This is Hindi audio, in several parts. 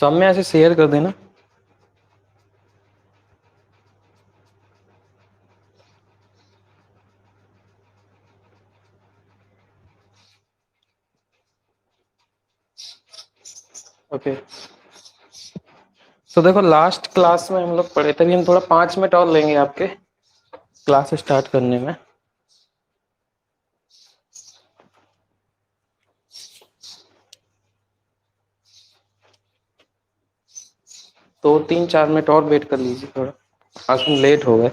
सौम्या ऐसे शेयर कर देना। ओके, तो देखो लास्ट क्लास में हम लोग पढ़े थे, अभी हम थोड़ा 5 मिनट और लेंगे आपके क्लास स्टार्ट करने में। तो 3-4 मिनट और वेट कर लीजिए थोड़ा, आज हम लेट हो गए।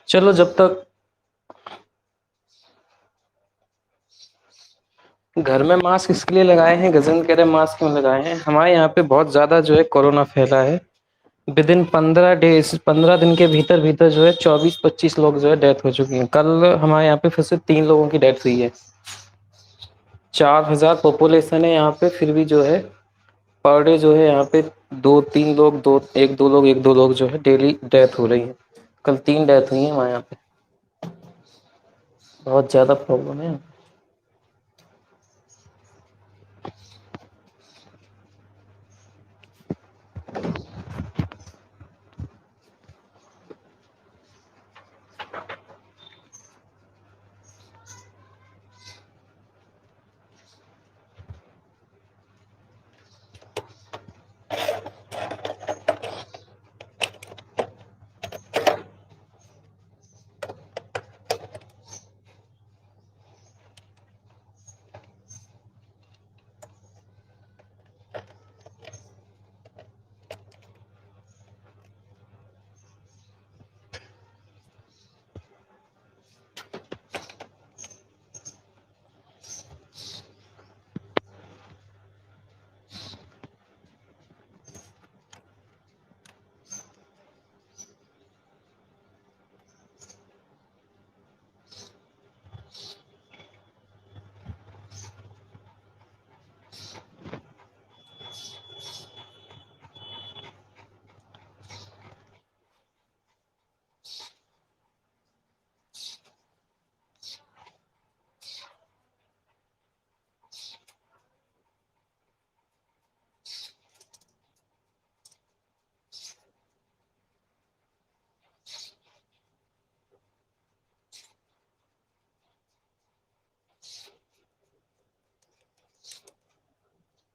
चलो जब तक घर में मास्क इसके लिए लगाए हैं, गजन कह रहे मास्क क्यों लगाए हैं, हमारे यहाँ पे बहुत ज्यादा जो है कोरोना फैला है। विद इन 15 डेज, 15 दिन के भीतर भीतर जो है 24-25 लोग जो है डेथ हो चुकी है। कल हमारे यहाँ पे फिर से 3 लोगों की डेथ हुई है। 4,000 पॉपुलेशन है यहाँ पे, फिर भी जो है पर डे जो है यहाँ पे 2-3 लोग, 2 1 2 लोग, 1 2 लोग जो है डेली डेथ हो रही है। कल 3 डेथ हुई है हमारे यहाँ पे। बहुत ज्यादा प्रॉब्लम है।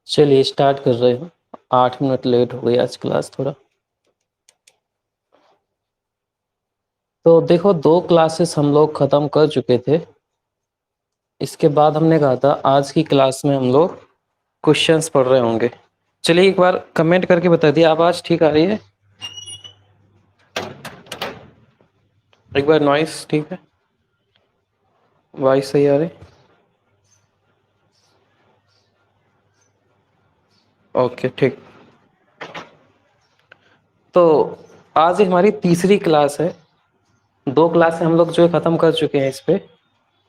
चलिए स्टार्ट कर रहे हो, 8 मिनट लेट हो गई आज क्लास थोड़ा। तो देखो 2 क्लासेस हम लोग ख़त्म कर चुके थे। इसके बाद हमने कहा था आज की क्लास में हम लोग क्वेश्चंस पढ़ रहे होंगे। चलिए एक बार कमेंट करके बता दिए, आवाज़ ठीक आ रही है? एक बार नॉइस ठीक है, वॉइस सही आ रही? ओके ठीक। तो आज हमारी तीसरी क्लास है। 2 क्लास हम लोग जो है ख़त्म कर चुके हैं इस पे,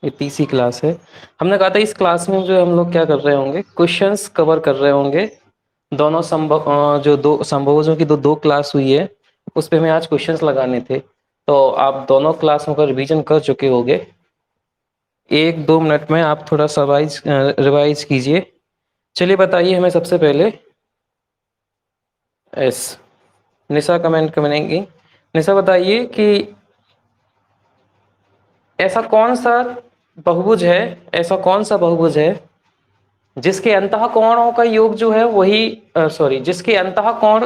ये तीसरी क्लास है। हमने कहा था इस क्लास में जो हम लोग क्या कर रहे होंगे, क्वेश्चंस कवर कर रहे होंगे। दोनों संभव जो दो संभवों की दो क्लास हुई है उस पे हमें आज क्वेश्चंस लगाने थे। तो आप दोनों क्लासों का रिवीजन कर चुके होंगे। 1-2 मिनट में आप थोड़ा सा रिवाइज कीजिए। चलिए बताइए हमें सबसे पहले। एस निशा कमेंट करेंगी। निशा बताइए कि ऐसा कौन सा बहुभुज है, ऐसा कौन सा बहुभुज है जिसके अंतः कोणों का योग जो है वही सॉरी जिसके अंतः कोण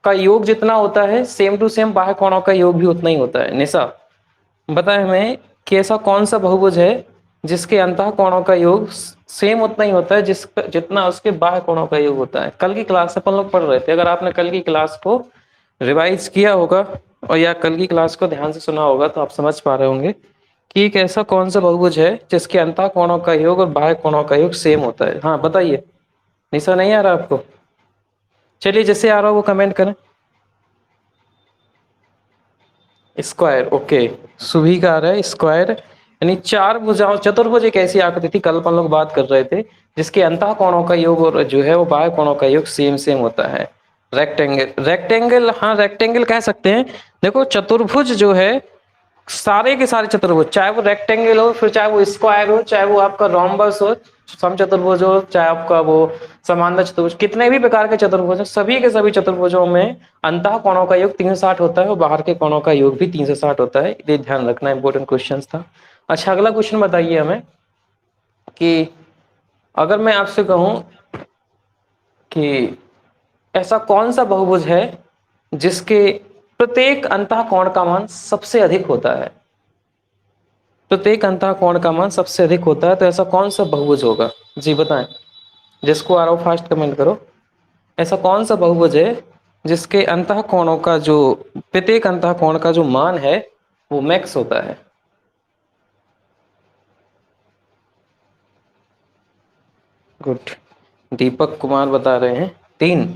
का योग जितना होता है सेम टू सेम बाह्य कोणों का योग भी उतना ही होता है। निशा बताए हमें कि ऐसा कौन सा बहुभुज है जिसके अंतः कोणों का योग सेम उतना ही होता है जिसका जितना उसके बाह्य कोणों का योग होता है। कल की क्लास से अपन लोग पढ़ रहे थे, अगर आपने कल की क्लास को रिवाइज किया होगा और या कल की क्लास को ध्यान से सुना होगा तो आप समझ पा रहे होंगे कि एक ऐसा कौन सा बहुभुज है जिसके अंतः कोणों का योग और बाह्य कोणों का योग सेम होता है। हाँ बताइए, निशा नहीं आ रहा आपको? चलिए जिससे आ रहा हो वो कमेंट करें। स्क्वायर, ओके, सुभी का आ रहा है स्क्वायर, यानी चार भुजाओं, चतुर्भुज एक ऐसी आकृति थी, कल अपन लोग बात कर रहे थे, जिसके अंतः कोणों का योग और जो है वो बाह्य कोणों का योग सेम सेम होता है। रेक्टेंगल, रेक्टेंगल, हाँ रेक्टेंगल कह सकते हैं। देखो चतुर्भुज जो है, सारे के सारे चतुर्भुज, चाहे वो रेक्टेंगल हो, फिर चाहे वो स्क्वायर हो, चाहे वो आपका रोम्बस हो, समचतुर्भुज हो, चाहे आपका वो समांतर चतुर्भुज, कितने भी प्रकार के चतुर्भुज हैं, सभी के सभी चतुर्भुजों में अंतः कोणों का योग 360 होता है और बाहर के कोणों का योग भी 360 होता है। ये ध्यान रखना, इंपॉर्टेंट क्वेश्चन था। अच्छा अगला क्वेश्चन बताइए हमें कि अगर मैं आपसे कहूं कि ऐसा कौन सा बहुभुज है जिसके प्रत्येक अंतः कोण का मान सबसे अधिक होता है, प्रत्येक अंतः कोण का मान सबसे अधिक होता है, तो ऐसा कौन सा बहुभुज होगा? जी बताएं, जिसको आ रहा हो फास्ट कमेंट करो। ऐसा कौन सा बहुभुज है जिसके अंतः कोणों का जो, प्रत्येक अंतः कोण का जो मान है वो मैक्स होता है? गुड, दीपक कुमार बता रहे हैं 3,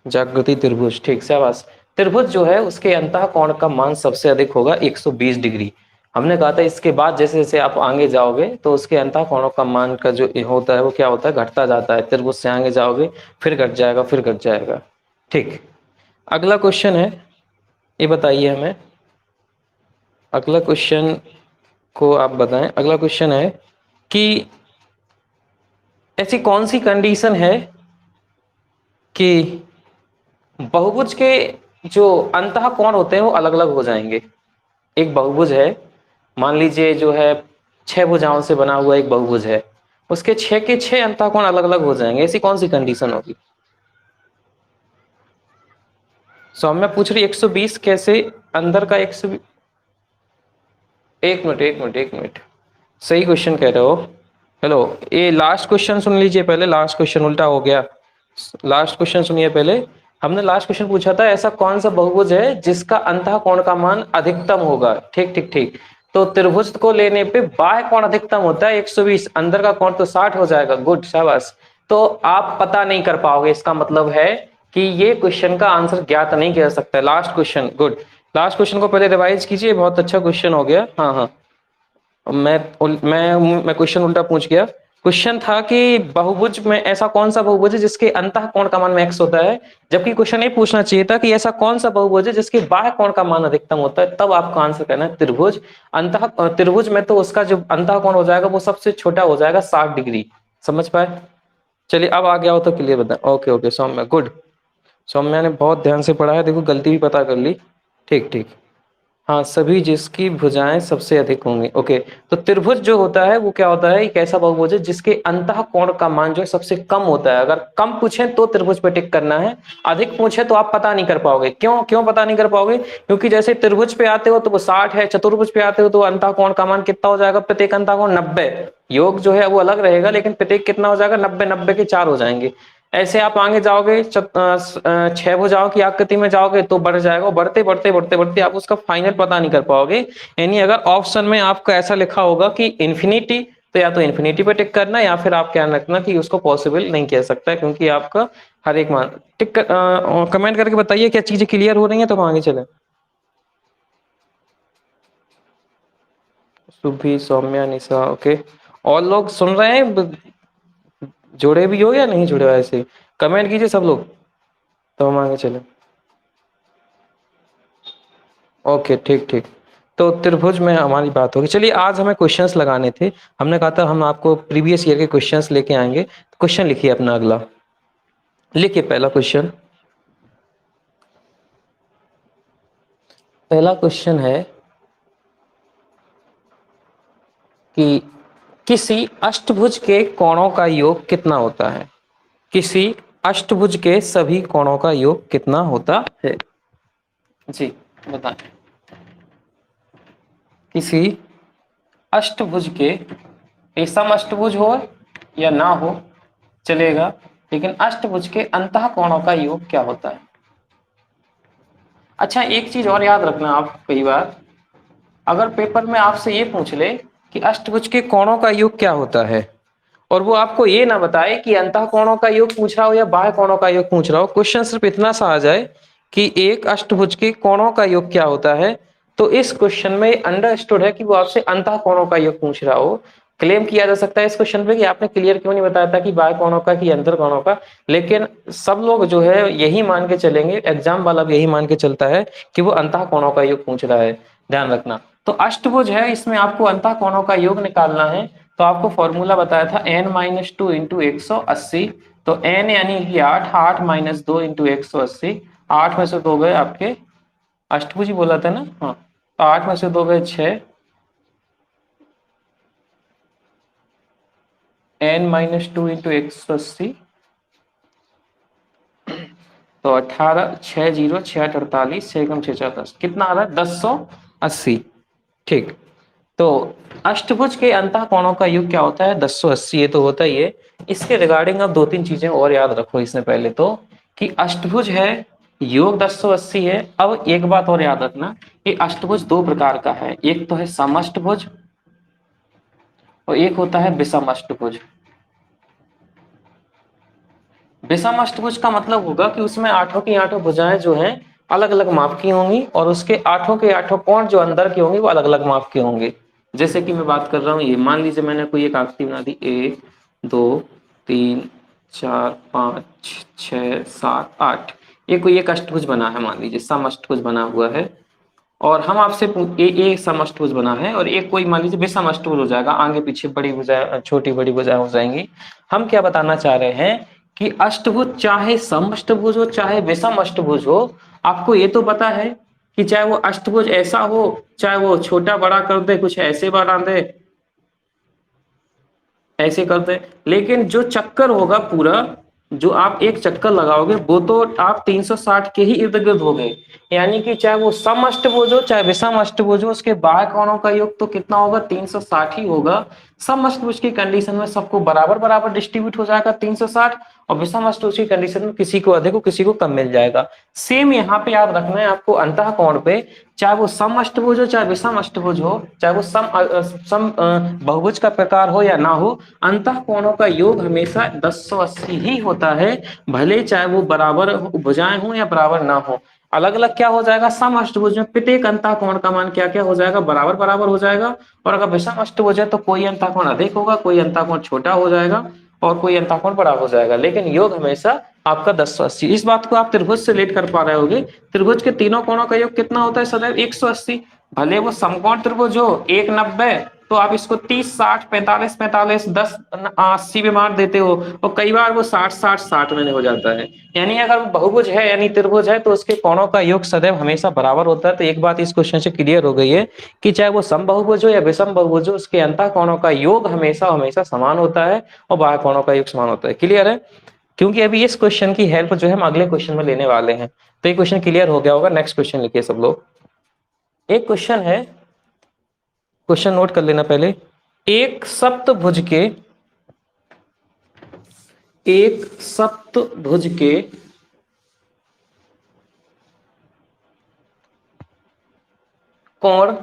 जागृति त्रिभुज, ठीक शाबाश। त्रिभुज जो है उसके अंतः कोण का मान सबसे अधिक होगा 120 डिग्री। हमने कहा था इसके बाद जैसे जैसे आप आगे जाओगे तो उसके अंतः कोणों का मान का जो होता है वो क्या होता है, घटता जाता है। त्रिभुज से आगे जाओगे फिर घट जाएगा, फिर घट जाएगा। ठीक, अगला क्वेश्चन है, ये बताइए हमें, अगला क्वेश्चन को आप बताएं। अगला क्वेश्चन है कि ऐसी कौन सी कंडीशन है कि बहुभुज के जो अंतः कोण होते हैं वो अलग अलग हो जाएंगे। एक बहुभुज है, मान लीजिए जो है 6 भुजाओं से बना हुआ एक बहुभुज है, उसके 6 के 6 अंतः कोण अलग अलग हो जाएंगे, ऐसी कौन सी कंडीशन होगी? सौम्या पूछ रही 120 कैसे, अंदर का 120, एक मिनट एक मिनट एक मिनट, सही क्वेश्चन कह रहे हो। हेलो, ये लास्ट क्वेश्चन सुन लीजिए पहले, लास्ट क्वेश्चन उल्टा हो गया। लास्ट क्वेश्चन सुनिए पहले। हमने लास्ट क्वेश्चन पूछा था ऐसा कौन सा बहुभुज है जिसका अंतः कोण का मान अधिकतम होगा। ठीक ठीक ठीक, तो त्रिभुज को लेने पे बाह्य कोण अधिकतम होता है 120, अंदर का कोण तो 60 हो जाएगा। गुड शाबाश। तो आप पता नहीं कर पाओगे, इसका मतलब है कि ये क्वेश्चन का आंसर ज्ञात नहीं किया जा सकता। Last question, good, last question को पहले रिवाइज कीजिए, बहुत अच्छा क्वेश्चन हो गया। हाँ हाँ, मैं क्वेश्चन उल्टा पूछ गया। क्वेश्चन था कि बहुभुज में ऐसा कौन सा बहुभुज है जिसके अंतः कोण का मान मैक्स होता है, जबकि क्वेश्चन ये पूछना चाहिए था कि ऐसा कौन सा बहुभुज है जिसके बाह्य कोण का मान अधिकतम होता है, तब आपका आंसर कहना है त्रिभुज। अंतः त्रिभुज में तो उसका जो अंतः कोण हो जाएगा वो सबसे छोटा हो जाएगा 60 डिग्री। समझ पाए? चलिए अब आ गया हो तो क्लियर बताएं। Okay okay Soumya, good, Soumya ने बहुत ध्यान से पढ़ा है, देखो गलती भी पता कर ली। ठीक ठीक, हाँ सभी जिसकी भुजाएं सबसे अधिक होंगी। ओके, तो त्रिभुज जो होता है वो क्या होता है, एक ऐसा बहुभुज है जिसके अंतः कोण का मान जो है सबसे कम होता है। अगर कम पूछे तो त्रिभुज पे टिक करना है, अधिक पूछे तो आप पता नहीं कर पाओगे। क्यों क्यों पता नहीं कर पाओगे? क्योंकि जैसे त्रिभुज पे आते हो तो वो 60 है, चतुर्भुज पे आते हो तो अंतः कोण का मान कितना हो जाएगा, प्रत्येक अंतः कोण 90। योग जो है वो अलग रहेगा लेकिन प्रत्येक कितना हो जाएगा, 90, 90 के 4 हो जाएंगे। ऐसे आप आगे जाओगे 6 भुजाओं की आकृति में जाओगे तो बढ़ जाएगा, बढ़ते बढ़ते बढ़ते बढ़ते आप उसका फाइनल पता नहीं कर पाओगे। यानी अगर ऑप्शन में आपका ऐसा लिखा होगा कि इन्फिनिटी, तो या तो इन्फिनिटी पे टिक करना या फिर आप क्या रखना कि उसको पॉसिबल नहीं कह सकता है, क्योंकि आपका हर एक मान टिक कमेंट करके बताइए क्या चीजें क्लियर हो रही हैं तो हम आगे चले। सुभी, सौम्या, निशा, ओके, और लोग सुन रहे हैं, जुड़े भी हो या नहीं जुड़े हो, ऐसे कमेंट कीजिए सब लोग तो हम आगे चले। ओके ठीक ठीक, तो त्रिभुज में हमारी बात होगी। चलिए आज हमें क्वेश्चंस लगाने थे, हमने कहा था हम आपको प्रीवियस ईयर के क्वेश्चंस लेके आएंगे। क्वेश्चन लिखिए अपना अगला, लिखिए पहला क्वेश्चन। पहला क्वेश्चन है कि किसी अष्टभुज के कोणों का योग कितना होता है? किसी अष्टभुज के सभी कोणों का योग कितना होता है? जी बताएं। किसी अष्टभुज के, ये समअष्टभुज हो या ना हो चलेगा, लेकिन अष्टभुज के अंतः कोणों का योग क्या होता है। अच्छा, एक चीज और याद रखना आप, कई बार अगर पेपर में आपसे ये पूछ ले कि अष्टभुज के कोणों का योग क्या होता है, और वो आपको ये ना बताए कि अंतः कोणों का योग पूछ रहा हो या बाह्य कोणों का योग पूछ रहा हो, क्वेश्चन सिर्फ इतना सा आ जाए कि एक अष्टभुज के कोणों का योग क्या होता है, तो इस क्वेश्चन में अंडरस्टूड है कि वो आपसे अंतः कोणों का योग पूछ रहा हो। क्लेम किया जा सकता है इस क्वेश्चन पे कि आपने क्लियर क्यों नहीं बताया था कि बाह्य कोणों का कि अंतर कोणों का, लेकिन सब लोग जो है यही मान के चलेंगे, एग्जाम वाला भी यही मान के चलता है कि वो अंतः कोणों का योग पूछ रहा है, ध्यान रखना। तो अष्टभुज है, इसमें आपको अंतः कोणों का योग निकालना है, तो आपको फॉर्मूला बताया था n-2 इंटू 180, तो n यानी कि 8, 8 माइनस 2 इंटू 180, 8 में से 2 गए आपके, अष्टभुज ही बोला था ना, हाँ, तो 8 में से 2 गए 6, n-2 इंटू 180, तो 18, 6 0 6 48, 6 कम 6 4 10, कितना आ रहा है 1080। ठीक, तो अष्टभुज के अंतः कोणों का योग क्या होता है 1080, ये तो होता ही है। इसके रिगार्डिंग अब दो तीन चीजें और याद रखो इसमें पहले तो, कि अष्टभुज है, योग 1080 है। अब एक बात और याद रखना कि अष्टभुज दो प्रकार का है, एक तो है समअष्टभुज और एक होता है विषम अष्टभुज। विषम अष्टभुज का मतलब होगा कि उसमें आठों की आठों भुजाएं जो हैं अलग अलग माप की होंगी, और उसके आठों के आठों कोण जो अंदर के होंगे वो अलग अलग माप के होंगे। जैसे कि मैं बात कर रहा हूँ, ये मान लीजिए मैंने कोई एक आकृति बना दी, 1 2 3 4 5 6 7 8, ये कोई एक अष्टभुज बना है, मान लीजिए सम अष्टभुज बना हुआ है, और हम आपसे एक समअष्टभुज बना है और एक कोई मान लीजिए विषम अष्टभुज हो जाएगा, आगे पीछे बड़ी भुजाएं छोटी बड़ी भुजाएं हो जाएंगी। हम क्या बताना चाह रहे हैं कि अष्टभुज चाहे समअष्टभुज हो चाहे विषम अष्टभुज हो, आपको ये तो पता है कि चाहे वो अष्टभुज ऐसा हो, चाहे वो छोटा बड़ा कर दे, कुछ ऐसे बना दे, ऐसे करते हैं, लेकिन जो चक्कर होगा पूरा, जो आप एक चक्कर लगाओगे वो तो आप 360 के ही इर्द गिर्द हो गए। यानी कि चाहे वो समअष्टभुज हो चाहे विषम अष्टभुज हो, उसके बाह्य कोणों का योग तो कितना होगा 360 ही होगा। समअष्टभुज की कंडीशन में सबको बराबर बराबर डिस्ट्रीब्यूट हो जाएगा 360, और विषम अष्टभुज की कंडीशन में किसी को अधिक हो किसी को कम मिल जाएगा। सेम यहाँ पे याद रखना है आपको, अंतः कोण पे चाहे वो सम अष्टभुज हो चाहे विषम अष्टभुज हो, चाहे वो सम बहुभुज का प्रकार हो या ना हो, अंतः कोणों का योग हमेशा 1080 ही होता है, भले चाहे वो बराबर भुजाएं हो या बराबर ना हो। अलग अलग क्या हो जाएगा, सम अष्टभुज में प्रत्येक अंतः कोण का मान क्या क्या हो जाएगा, बराबर बराबर हो जाएगा, और अगर विषम अष्टभुज है तो कोई अंतः कोण अधिक होगा, कोई अंतः कोण छोटा हो जाएगा, और कोई अंतः कोण बड़ा हो जाएगा, लेकिन योग हमेशा आपका 1080। इस बात को आप त्रिभुज से रिलेट कर पा रहे होगे, त्रिभुज के तीनों कोणों का योग कितना होता है सदैव 180, भले वो समकोण त्रिभुज हो 190, तो आप इसको 30 60 45 45 10 80 में मार देते हो, और कई बार वो 60 60 60 में हो जाता है। यानी अगर वो बहुभुज है यानी त्रिभुज है तो उसके कोणों का योग सदैव हमेशा बराबर होता है। तो एक बात इस क्वेश्चन से क्लियर हो गई है कि चाहे वो सम बहुभुज हो या विषम बहुभुज हो, उसके अंतः कोणों का योग हमेशा हमेशा समान होता है और बाह्य कोणों का योग समान होता है। क्लियर है? क्योंकि अभी इस क्वेश्चन की हेल्प जो है हम अगले क्वेश्चन में लेने वाले हैं, तो ये क्वेश्चन क्लियर हो गया होगा। नेक्स्ट क्वेश्चन लिखिए सब लोग। एक क्वेश्चन है, क्वेश्चन नोट कर लेना पहले। एक सप्तभुज के, एक सप्तभुज के कोण,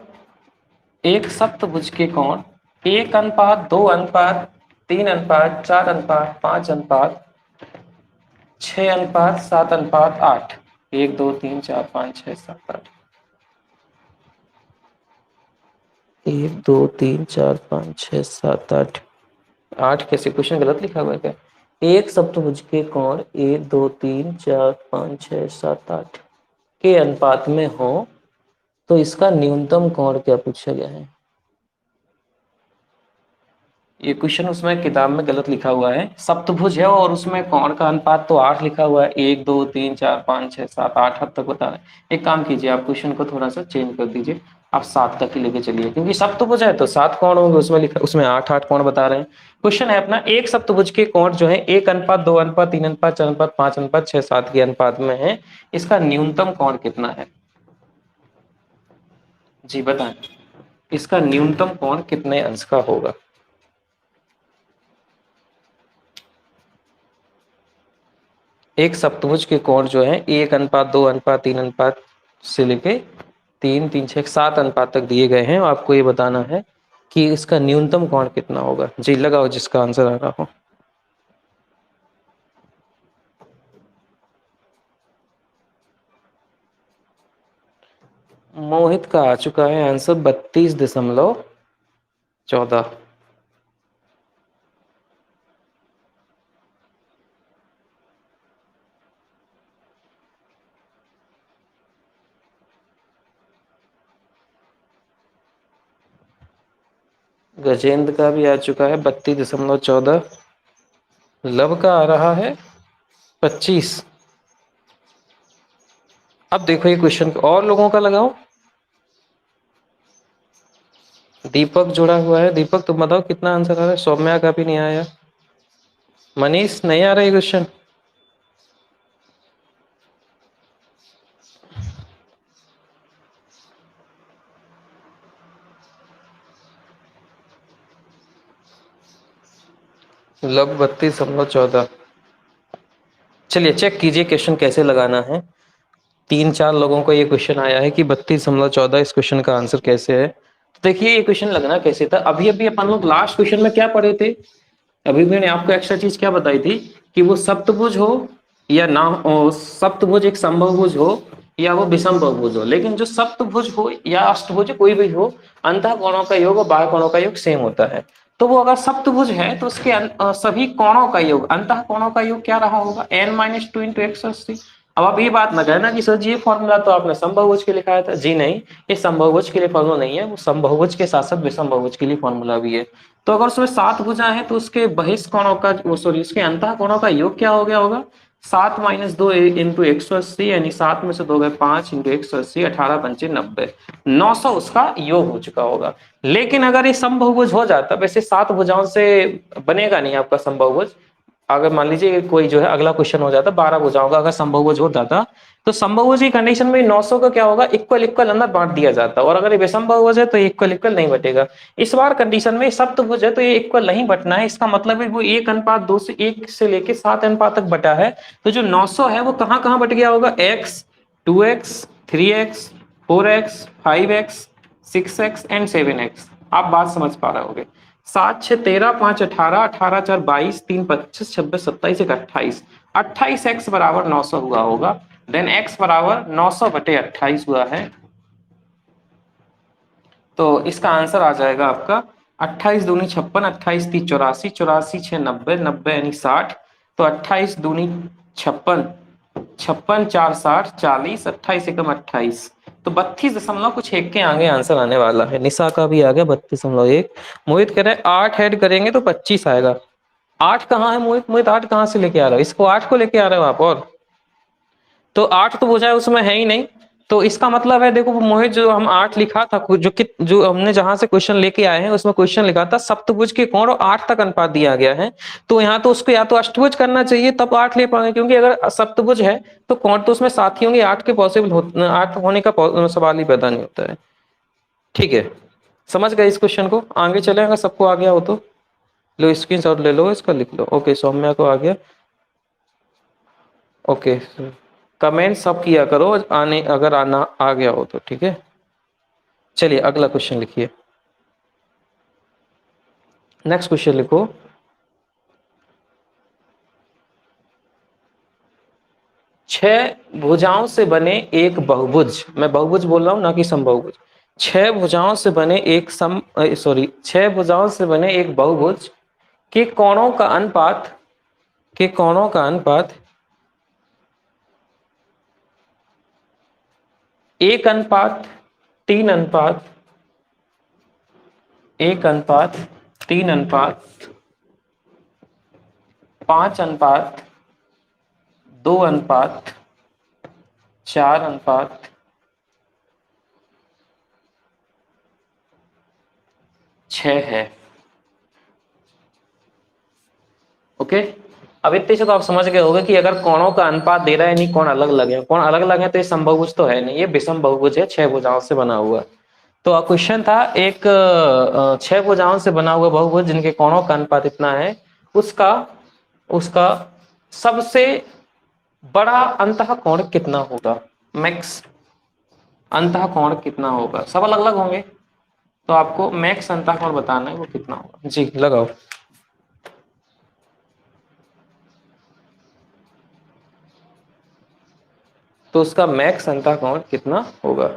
एक सप्तभुज के कोण 1 अनुपात 2 अनुपात 3 अनुपात 4 अनुपात 5 अनुपात 6 अनुपात 7 अनुपात 8, 1 2 3 4 5 6 7 8, 1 2 3 4 5 6 7 8, 8 कैसे, क्वेश्चन गलत लिखा हुआ है क्या? एक सप्तभुज के कोण 1 2 3 4 5 6 7 8 के अनुपात में हो तो इसका न्यूनतम कोण क्या पूछा गया है? ये क्वेश्चन उसमें किताब में गलत लिखा हुआ है, सप्तभुज है और उसमें कोण का अनुपात तो 8 लिखा हुआ है, 1 2 3 4 5 6 7 8 हद तक बता रहे हैं। एक काम कीजिए, आप क्वेश्चन को थोड़ा सा चेंज कर दीजिए, आप 7 तक ही लेके चलिए, क्योंकि सप्तभुज है तो 7 कोण होंगे, उसमें लिखा, उसमें 8 8 कोण बता रहे हैं। क्वेश्चन है अपना, एक सप्तभुज के कोण जो है 1 अनुपात 2 अनुपात 3 अनुपात 4 अनुपात 5 अनुपात 6 7 के अनुपात में है, इसका न्यूनतम कोण कितना है? जी बताएं। इसका न्यूनतम कोण कितने अंश का होगा। एक सप्तभुज के कोण जो है 1:2:3 से लेके 3, 3, 6, 7 अनुपात तक दिए गए हैं और आपको ये बताना है कि इसका न्यूनतम कोण कितना होगा। जी लगाओ जिसका आंसर आ रहा हो। मोहित का आ चुका है आंसर 32.14। गजेंद्र का भी आ चुका है 32.14। लव का आ रहा है 25। अब देखो ये क्वेश्चन और लोगों का लगाओ। दीपक जुड़ा हुआ है, दीपक तुम बताओ कितना आंसर आ रहा है। सौम्या का भी नहीं आया। मनीष नहीं आ रहा है क्वेश्चन। लव 32.14। चलिए चेक कीजिए क्वेश्चन कैसे लगाना है। 3, 4 लोगों को ये क्वेश्चन आया है कि 32.14 इस क्वेश्चन का आंसर कैसे है। तो देखिए ये क्वेश्चन लगना कैसे था। अभी अभी अपन लोग लास्ट क्वेश्चन में क्या पढ़े थे। अभी मैंने आपको एक्स्ट्रा चीज क्या बताई थी कि वो सप्तभुज हो या ना हो, सप्तभुज एक समभुज हो या वो विषम बहुभुज हो, लेकिन जो सप्तभुज हो या अष्टभुज कोई भी हो, अंतः कोणों का योग और बाह्य कोणों का योग सेम होता है। तो वो अगर सप्तभुज है तो उसके सभी कोणों का योग, अंतः कोणों का योग क्या रहा होगा, n-2 × x/3। अब आप ये बात ना कहना कि सर जी ये फॉर्मूला तो आपने समबाहुभुज के लिखाया था। जी नहीं, ये समबाहुभुज के लिए फॉर्मूला नहीं है, वो समबाहुभुज के साथ साथ विषम बहुभुज के लिए फॉर्मूला भी है। तो अगर उसमें 7 भुजा है तो उसके बहिष्ठ कोणों का, वो सॉरी उसके अंतः कोणों का योग क्या हो गया होगा, 7-2 × 180, यानी 7 में से 2 गए 5 × 180, 18×5 = 90। 900 उसका योग हो चुका होगा। लेकिन अगर ये समबाहुभुज हो जाता, वैसे 7 भुजाओं से बनेगा नहीं आपका समबाहुभुज। अगर मान लीजिए कोई जो है अगला क्वेश्चन हो जाता 12 भुजाओं का, अगर समबाहुभुज होता था तो समबाहुभुज की कंडीशन में 900 का क्या होगा, इक्वल इक्वल अंदर बांट दिया जाता। और अगर ये विषम बहुभुज है तो इक्वल इक्वल नहीं बटेगा। इस बार कंडीशन में सप्तभुज है तो ये इक्वल नहीं बटना है। इसका मतलब है वो 1:2 से 1 से लेके 7 अनुपात तक बटा है। तो जो 900 है वो कहाँ कहाँ बट गया होगा, x, 2x, 3x, 4x, 5x, 6x and 7x। आप बात समझ पा रहे होगे। 7, 6, 13, 5, 18, 18, 4, 22, 3, 25, 26, 27, 1, 28। 28x बराबर 900 हुआ होगा। देन x बराबर 900/28 हुआ है। तो इसका आंसर आ जाएगा आपका 28 दूनी 56, 28 3 84, 84 6 90, 90 यानी 60। तो 28 दूनी 56, 56 4 60, 40, 28 एकम 28। तो 32.1 के आगे आंसर आने वाला है। निशा का भी आ गया 32.1। मोहित कह रहे हैं 8 ऐड करेंगे तो 25 आएगा। 8 कहाँ है मोहित, मोहित 8 कहाँ से लेके आ रहा है, इसको 8 को लेके आ रहे हो आप। और तो 8 तो भुजाएं उसमें है ही नहीं। तो इसका मतलब है देखो मोहित, जो हम 8 लिखा था, जो हमने जहां से क्वेश्चन लेके आए हैं उसमें क्वेश्चन लिखा था सप्तभुज के कोण और 8 तक अनुपात दिया गया है। तो यहाँ तो उसको या तो अष्टभुज करना चाहिए तब 8 ले पाएंगे, क्योंकि अगर सप्तभुज है तो कोण तो उसमें 7 ही होंगे, 8 के पॉसिबल 8 होने का सवाल ही पैदा नहीं होता है। ठीक है, समझ गए इस क्वेश्चन को। आगे चले, अगर सबको आ गया हो तो लो स्क्रीन शॉट ले लो, इसका लिख लो। ओके सौम्या को आ गया। ओके कमेंट सब किया करो आने, अगर आना आ गया हो तो। ठीक है, चलिए अगला क्वेश्चन लिखिए। नेक्स्ट क्वेश्चन लिखो। छह भुजाओं से बने एक बहुभुज, मैं बहुभुज बोल रहा हूं ना कि समबाहुभुज। 6 भुजाओं से बने एक सॉरी 6 भुजाओं से बने एक बहुभुज के कोणों का अनुपात, के कोणों का अनुपात 1:3 अनुपात 1:3 अनुपात 5:2:4:6 है। ओके, अब इतने से तो आप समझ गए होंगे कि अगर कोणों का अनुपात दे रहा है, नहीं कोण अलग अलग है, कोण अलग अलग है तो ये समबाहुभुज तो है नहीं, ये विषम बहुभुज है, 6 भुजाओं से बना हुआ। तो क्वेश्चन था एक छह भुजाओं से बना हुआ बहुभुज जिनके कोणों का अनुपात इतना है, उसका उसका सबसे बड़ा अंतः कोण कितना होगा, मैक्स अंतः कोण कितना होगा। सब अलग अलग होंगे, तो आपको मैक्स अंतः कोण बताना है वो कितना होगा। जी लगाओ। तो उसका मैक्स अंतः कोण कितना होगा।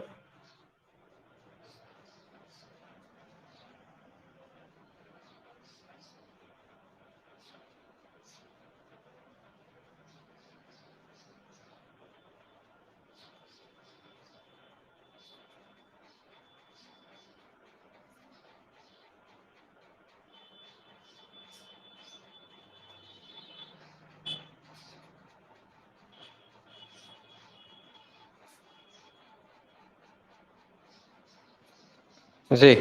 जी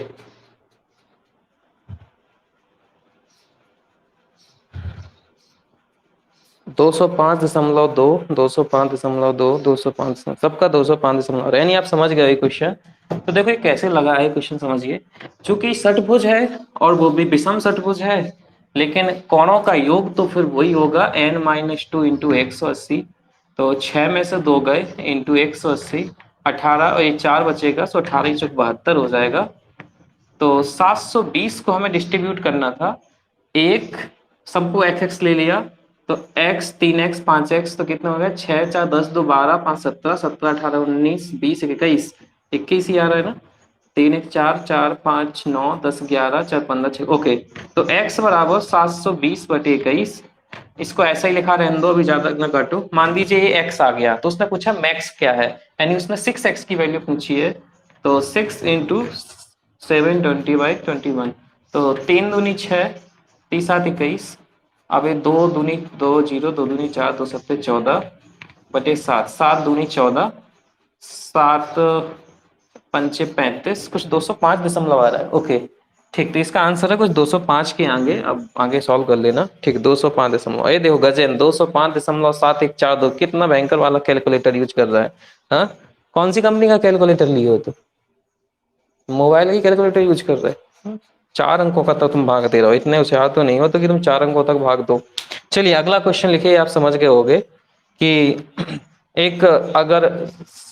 205.2, 205.2, 205, सबका 205., यानी आप समझ गए क्वेश्चन। तो देखो ये कैसे लगा है क्वेश्चन, समझिए। चूंकि षटभुज है और वो भी विषम षटभुज है, लेकिन कोणों का योग तो फिर वही होगा n-2 इंटू 180। तो 6 में से 2 गए इंटू 180, 18 और ये 4 बचेगा, सो 18 चौक 72 हो जाएगा। तो 720 को हमें डिस्ट्रीब्यूट करना था, एक सबको एक्स एक्स ले लिया, तो x 3x 5x, तो कितना हो गया 6 4 10 2 12 5 17 17 18 19 20 21 21 ही आ रहा है ना। 3 1 4 4 5 9 10 11 4 15 6, ओके। तो x बराबर 720/21। इसको ऐसा ही लिखा रहने दो, अभी ज्यादा ना काटो। मान लीजिए ये x आ गया, तो उसने पूछा मैक्स क्या है, यानी उसने 6x की वैल्यू पूछी है। तो 6 इंटू 720/21, तो 3 दूनी 6, 3 7 21। अब ये 2 दूनी 2 0, 2 दूनी 4, 2 सत्ते 14/7, 7 दूनी 14, 7 पंचे 35, कुछ 205 आ रहा है। ओके ठीक, तो इसका आंसर है कुछ 205 के आगे। अब आगे सॉल्व कर लेना, ठीक। 205, ये देखो गजेन 205.714 कितना भयंकर वाला कैलकुलेटर यूज कर रहा है। हाँ, कौन सी कंपनी का कैलकुलेटर लिए हो तो? मोबाइल की कैलकुलेटर यूज कर रहे हैं। 4 अंकों का तो तुम भाग दे रहे हो, इतने होशियार तो नहीं हो तो कि तुम 4 अंकों तक भाग दो। चलिए अगला क्वेश्चन लिखिए, आप समझ गए होगे कि एक अगर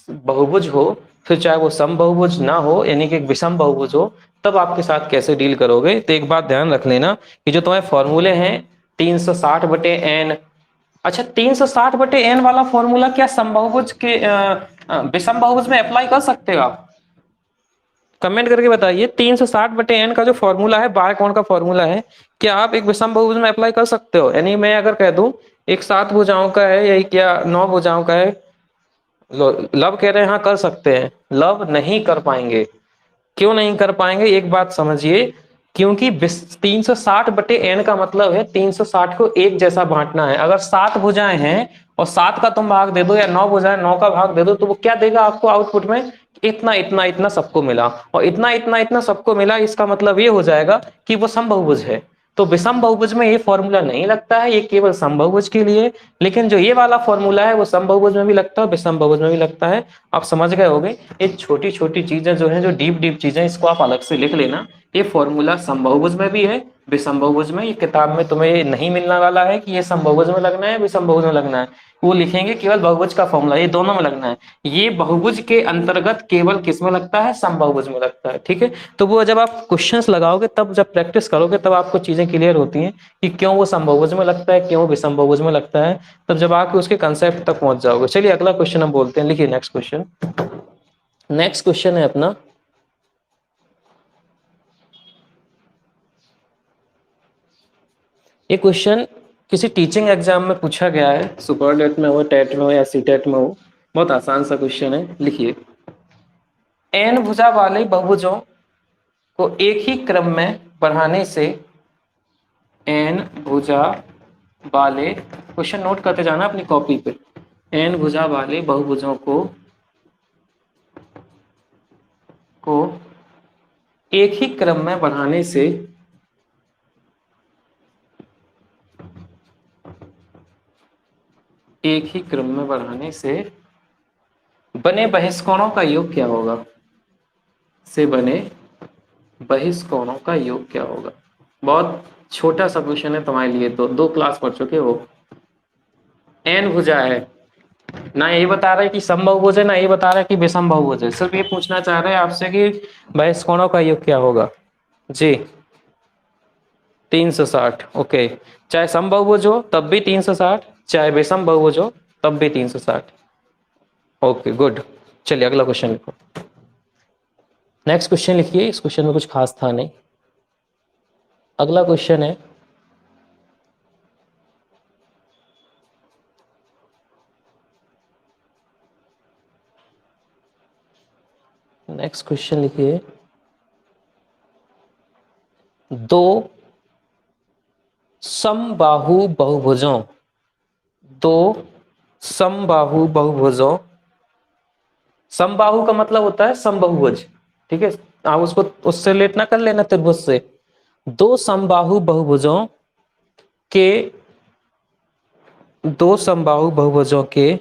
बहुभुज हो, फिर चाहे वो सम बहुभुज ना हो, यानी कि एक विषम बहुभुज हो, तब आपके साथ कैसे डील करोगे। तो एक बात ध्यान रख लेना कि जो तुम्हारे फॉर्मूले हैं 360/n, अच्छा 360/n वाला फॉर्मूला क्या सम बहुभुज के विषम बहुभुज में अप्लाई कर सकते हो आप? कमेंट करके बताइए। 360/n का जो फॉर्मूला है बाह्य कोण का फॉर्मूला है, क्या आप एक विषम बहुभुज में अप्लाई कर सकते हो? यानी मैं अगर कह दूं एक 7 भुजाओं का है या क्या 9 भुजाओं का है, लव कह रहे हैं हाँ कर सकते हैं, लव नहीं कर पाएंगे। क्यों नहीं कर पाएंगे, एक बात समझिए। क्योंकि 360/n का मतलब है 360 को एक जैसा बांटना है। अगर 7 भुजाएं हैं और 7 का तुम भाग दे दो, या 9 भुजाएं 9 का भाग दे दो, तो वो क्या देगा आपको आउटपुट में? इतना इतना इतना सबको मिला, और इतना इतना इतना सबको मिला, इसका मतलब ये हो जाएगा कि वो समबहुभुज है। तो विषम बहुभुज में ये फॉर्मूला नहीं लगता है, ये केवल समबहुभुज के लिए। लेकिन जो ये वाला फॉर्मूला है वो समबहुभुज में भी लगता है, विषम बहुभुज में भी लगता है। आप समझ गए होंगे। ये छोटी छोटी चीजें जो है, जो डीप डीप चीजें, इसको आप अलग से लिख लेना। ये फॉर्मूला समबहुभुज में भी है, विषम बहुभुज में। ये किताब में तुम्हें ये नहीं मिलने वाला है कि ये समबहुभुज में लगना है विषम बहुभुज में लगना है। वो लिखेंगे केवल बहुभुज का फॉर्मूला, ये दोनों में लगना है। ये बहुभुज के अंतर्गत केवल किस में लगता है? समबहुभुज में लगता है, ठीक है। तो वो जब आप क्वेश्चंस लगाओगे, तब जब प्रैक्टिस करोगे, तब आपको चीजें क्लियर होती हैं कि क्यों वो समबहुभुज में लगता है, क्यों विषम बहुभुज में लगता है। तब जब आके उसके कंसेप्ट तक पहुंच जाओगे। चलिए अगला क्वेश्चन हम बोलते हैं, लिखिए नेक्स्ट क्वेश्चन। नेक्स्ट क्वेश्चन है अपना, ये क्वेश्चन किसी टीचिंग एग्जाम में पूछा गया है, सुपरडेट में हो, टेट में हो या सी टेट में हो। बहुत आसान सा क्वेश्चन है, लिखिए। एन भुजा वाले बहुभुजों को एक ही क्रम में बढ़ाने से, एन भुजा वाले, क्वेश्चन नोट करते जाना अपनी कॉपी पे। एन भुजा वाले बहुभुजों को एक ही क्रम में बढ़ाने से एक ही क्रम में बढ़ाने से बने बहिष्कोणों का योग क्या होगा? से बने बहिष्कोणों का योग क्या होगा। बहुत छोटा सा क्वेश्चन है तुम्हारे लिए, तो 2 क्लास पढ़ चुके हो। एन भुजा है, ना ये बता रहा है कि समबाहुभुज है, ना ये बता रहा है कि विषम बहुभुज है, सिर्फ ये पूछना चाह रहे हैं आपसे कि बहिष्कोणों का योग क्या होगा। जी 360। ओके, चाहे समबाहुभुज हो तब भी 360, चाहे विषम बहुभुज हो तब भी 360। Okay good. चलिए अगला क्वेश्चन लिखो। नेक्स्ट क्वेश्चन लिखिए, इस क्वेश्चन में कुछ खास था नहीं। अगला क्वेश्चन है, नेक्स्ट क्वेश्चन लिखिए, दो समबाहु बहुभुजों, दो समबाहु बहुभुजों, समबाहु का मतलब होता है समबहुभुज, ठीक है, आप उसको उससे रिलेट ना कर लेना त्रिभुज से। दो समबाहु बहुभुजों के, दो समबाहु बहुभुजों के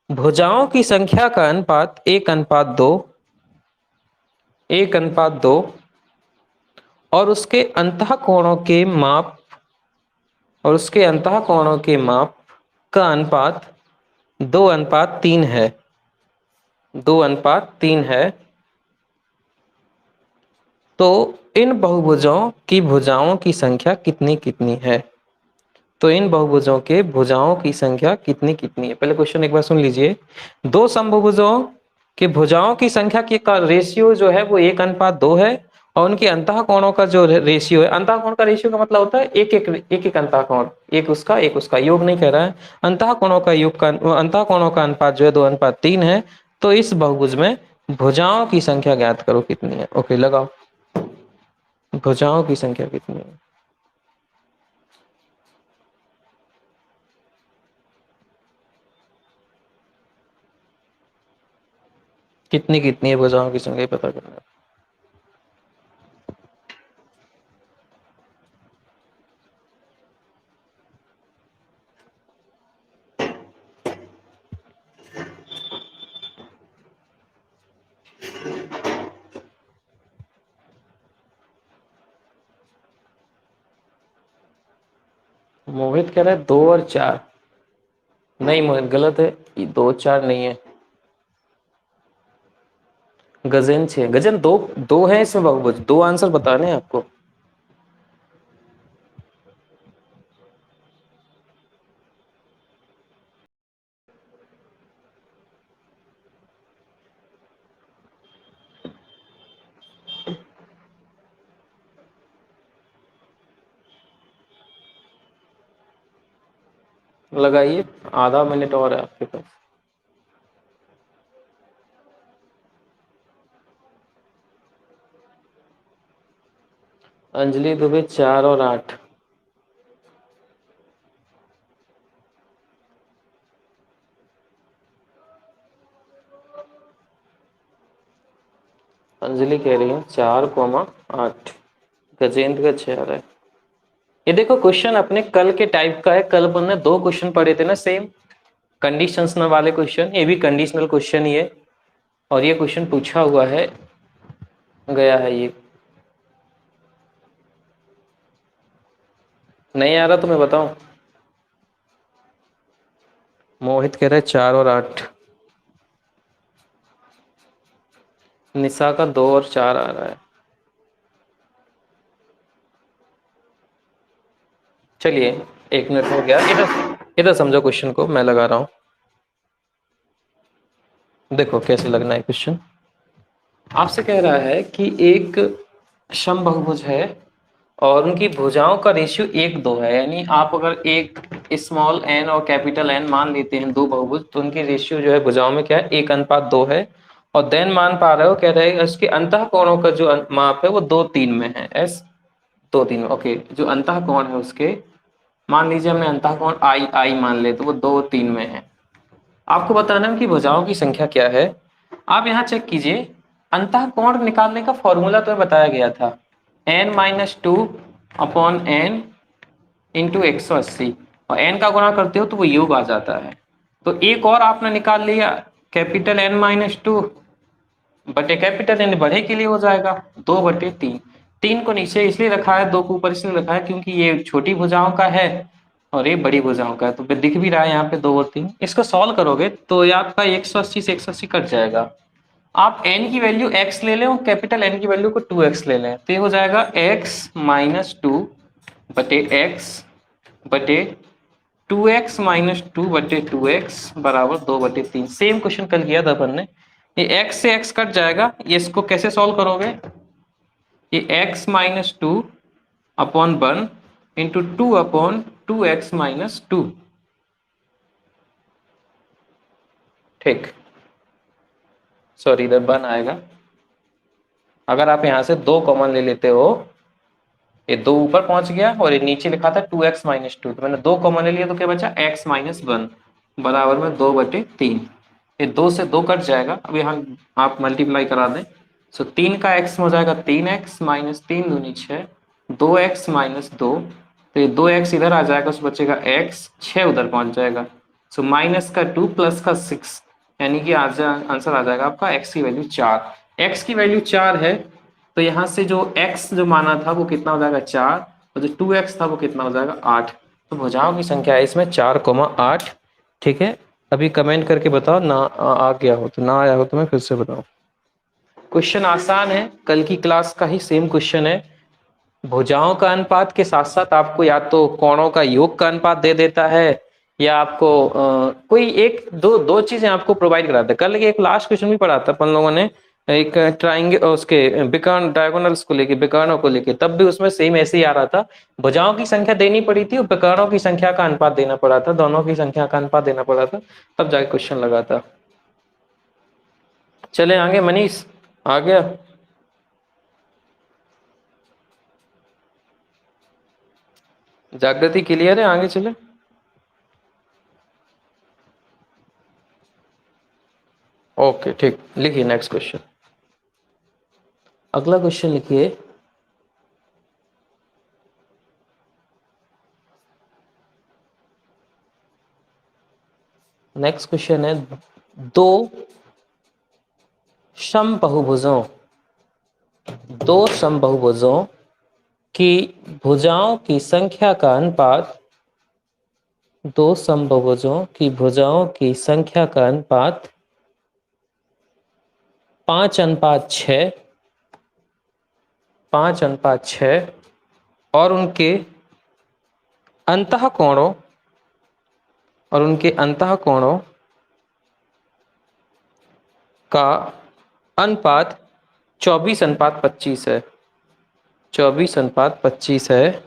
भुजाओं की संख्या का अनुपात 1:2, 1:2, और उसके अंतःकोणों के माप, और उसके अंतःकोणों के माप का अनुपात 2:3 है, 2:3 है। तो इन बहुभुजों की भुजाओं की संख्या कितनी कितनी है। तो इन बहुभुजों के भुजाओं की संख्या कितनी कितनी है। पहले क्वेश्चन एक बार सुन लीजिए। दो समभुजों के भुजाओं की संख्या का रेशियो जो है वो 1:2 है, और उनके अंतःकोणों का जो रेशियो है, अंतःकोण का रेशियो का मतलब होता है एक एक अंतःकोण, एक उसका योग नहीं कह रहा है, अंतःकोणों का योग का, अंतःकोणों का अनुपात जो है 2:3 है। तो इस बहुभुज में भुजाओं की संख्या ज्ञात करो कितनी है। ओके लगाओ, भुजाओं की संख्या कितनी है। कितनी कितनी है भुजाओं की संख्या पता करना है। मोहित कह रहा है 2 और 4। नहीं मोहित गलत है, 2 4 नहीं है। गजन 6, गजन दो, दो है इसमें बहुभुज, 2 आंसर बताने हैं आपको। लगाइए, आधा मिनट और है आपके पास। अंजलि दुबे 4 और 8। अंजलि कह रही है 4,8। गजेंद्र का 6 है। ये देखो क्वेश्चन अपने कल के टाइप का है, कल अपन ने 2 क्वेश्चन पढ़े थे ना सेम कंडीशंस वाले क्वेश्चन, ये भी कंडीशनल क्वेश्चन ही है, और ये क्वेश्चन पूछा हुआ है गया है। ये नहीं आ रहा तो मैं बताऊं। मोहित कह रहा है 4 और 8। निशा का 2 और 4 आ रहा है। चलिए 1 मिनट हो गया, इधर इधर समझो क्वेश्चन को, मैं लगा रहा हूं। देखो कैसे लगना है क्वेश्चन। आपसे कह रहा है कि एक समबहुभुज है और उनकी भुजाओं का रेशियो 1:2 है, यानी आप अगर एक स्मॉल एन और कैपिटल एन मान लेते हैं दो बहुभुज, तो उनकी रेशियो जो है भुजाओं में क्या है 1:2 है। और देन मान पा रहे हो, कह रहे हैं उसके अंतःकोणों का जो माप है वो 2:3 में है, एस 2:3 में। ओके, जो अंतःकोण है उसके, मान लीजिए हमने अंतःकोण आई आई मान ले, तो वो 2:3 में है। आपको बताना है कि भुजाओं की संख्या क्या है। आप यहाँ चेक कीजिए, अंतःकोण निकालने का फॉर्मूला तो बताया गया था, n-2/n इंटू 180, और n का गुणा करते हो तो वो योग आ जाता है। तो एक और आपने निकाल लिया, कैपिटल N-2 बटे कैपिटल यानी बड़े के लिए हो जाएगा 2/3। 3 को नीचे इसलिए रखा है, 2 को ऊपर इसलिए रखा है क्योंकि ये छोटी भुजाओं का है और ये बड़ी भुजाओं का है, तो दिख भी रहा है यहाँ पे 2 और 3। इसको सॉल्व करोगे तो ये आपका 180 से 180 कट जाएगा। आप n की वैल्यू x ले लें और कैपिटल N की वैल्यू को 2x ले लें, तो ये हो जाएगा x - 2 बटे x बटे 2x - 2 बटे 2x बराबर 2/3। सेम क्वेश्चन कल किया था अपन ने। ये x से x कट जाएगा, ये इसको कैसे सॉल्व करोगे? ये x - 2 upon 1 into 2 upon 2x - 2। ठीक, सॉरी इधर 1 आएगा। अगर आप यहां से 2 कॉमन ले लेते हो, ये 2 ऊपर पहुंच गया और ये नीचे लिखा था 2x - 2, तो मैंने 2 कॉमन ले लिया तो क्या बचा x - 1 बराबर में 2/3। ये 2 से 2 कट जाएगा, अब यहाँ आप मल्टीप्लाई करा दें। सो 3 का x हो जाएगा 3x - 3 दूनी 6, 2x - 2, तो ये 2x इधर आ जाएगा, उस बचेगा x, 6 उधर पहुंच जाएगा। सो माइनस का 2 प्लस का 6, यानी कि आंसर आ जाएगा आपका x की वैल्यू 4। x की वैल्यू 4 है तो यहाँ से जो x जो माना था वो कितना हो जाएगा 4, और जो 2x था वो कितना हो जाएगा 8। तो भुजाओं की संख्या है इसमें 4,8। ठीक है, अभी कमेंट करके बताओ ना आ गया हो, तो ना आया हो तो मैं फिर से बताऊं। क्वेश्चन आसान है, कल की क्लास का ही सेम क्वेश्चन है। भुजाओं का अनुपात के साथ साथ आपको या तो कोणों का योग का अनुपात दे देता है, या आपको कोई एक दो दो चीजें आपको प्रोवाइड कराता है। कल एक लास्ट क्वेश्चन भी पढ़ा था अपन लोगों ने, एक ट्राइंगल उसके विकर्ण डायगोनल्स को लेके, विकर्णों को लेके, तब भी उसमें सेम ऐसे ही आ रहा था। भुजाओं की संख्या देनी पड़ी थी और विकर्णों की संख्या का अनुपात देना पड़ा था, दोनों की संख्या का अनुपात देना पड़ा था, तब जाके क्वेश्चन लगा था। चले आगे, मनीष आ गया? जागृति क्लियर है? आगे चले। ओके ठीक, लिखिए नेक्स्ट क्वेश्चन। अगला क्वेश्चन लिखिए। नेक्स्ट क्वेश्चन है, दो समबाहुभुजों दो समबाहुभुजों की भुजाओं की संख्या का अनुपात, दो समबाहुभुजों की भुजाओं की संख्या का अनुपात 5:6, 5:6, और अंतःकोणों उनके अंतःकोणों का अनुपात 24:25 है। 24:25 है।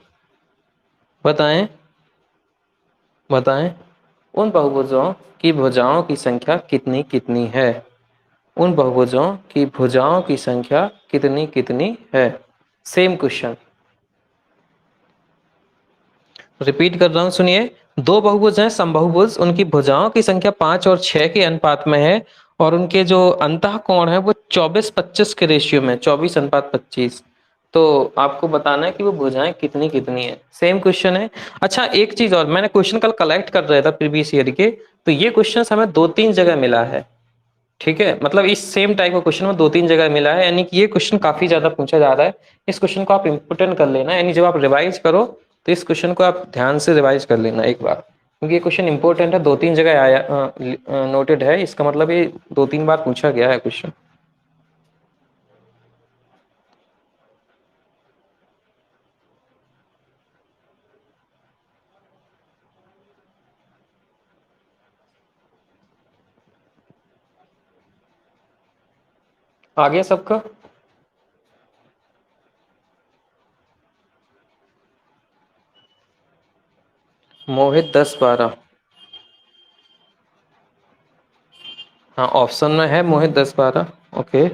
बताएं बताएं उन बहुभुजों की भुजाओं की संख्या कितनी कितनी है? उन बहुभुजों की भुजाओं की संख्या कितनी कितनी है? सेम क्वेश्चन रिपीट कर रहा हूं, सुनिए। दो बहुभुज हैं समबाहुभुज, उनकी भुजाओं की संख्या 5 और 6 के अनुपात में है, और उनके जो अंतःकोण है वो 24:25 के रेशियो में, 24:25। तो आपको बताना है कि वो भुजाएं कितनी कितनी है। सेम क्वेश्चन है। अच्छा एक चीज और, मैंने क्वेश्चन कल कलेक्ट कर रहा था प्रीवियस ईयर के, तो ये क्वेश्चन हमें 2-3 जगह मिला है। ठीक है, मतलब इस सेम टाइप का क्वेश्चन में 2-3 जगह मिला है, यानी कि ये क्वेश्चन काफी ज्यादा पूछा जा रहा है। इस क्वेश्चन को आप इंपोर्टेंट कर लेना, यानी जब आप रिवाइज करो तो इस क्वेश्चन को आप ध्यान से रिवाइज कर लेना एक बार, क्योंकि ये क्वेश्चन इंपॉर्टेंट है, 2-3 जगह आया नोटेड है, इसका मतलब ये 2-3 बार पूछा गया है क्वेश्चन। आ गया सबका? मोहित 10-12। हाँ ऑप्शन में है मोहित 10-12। ओके,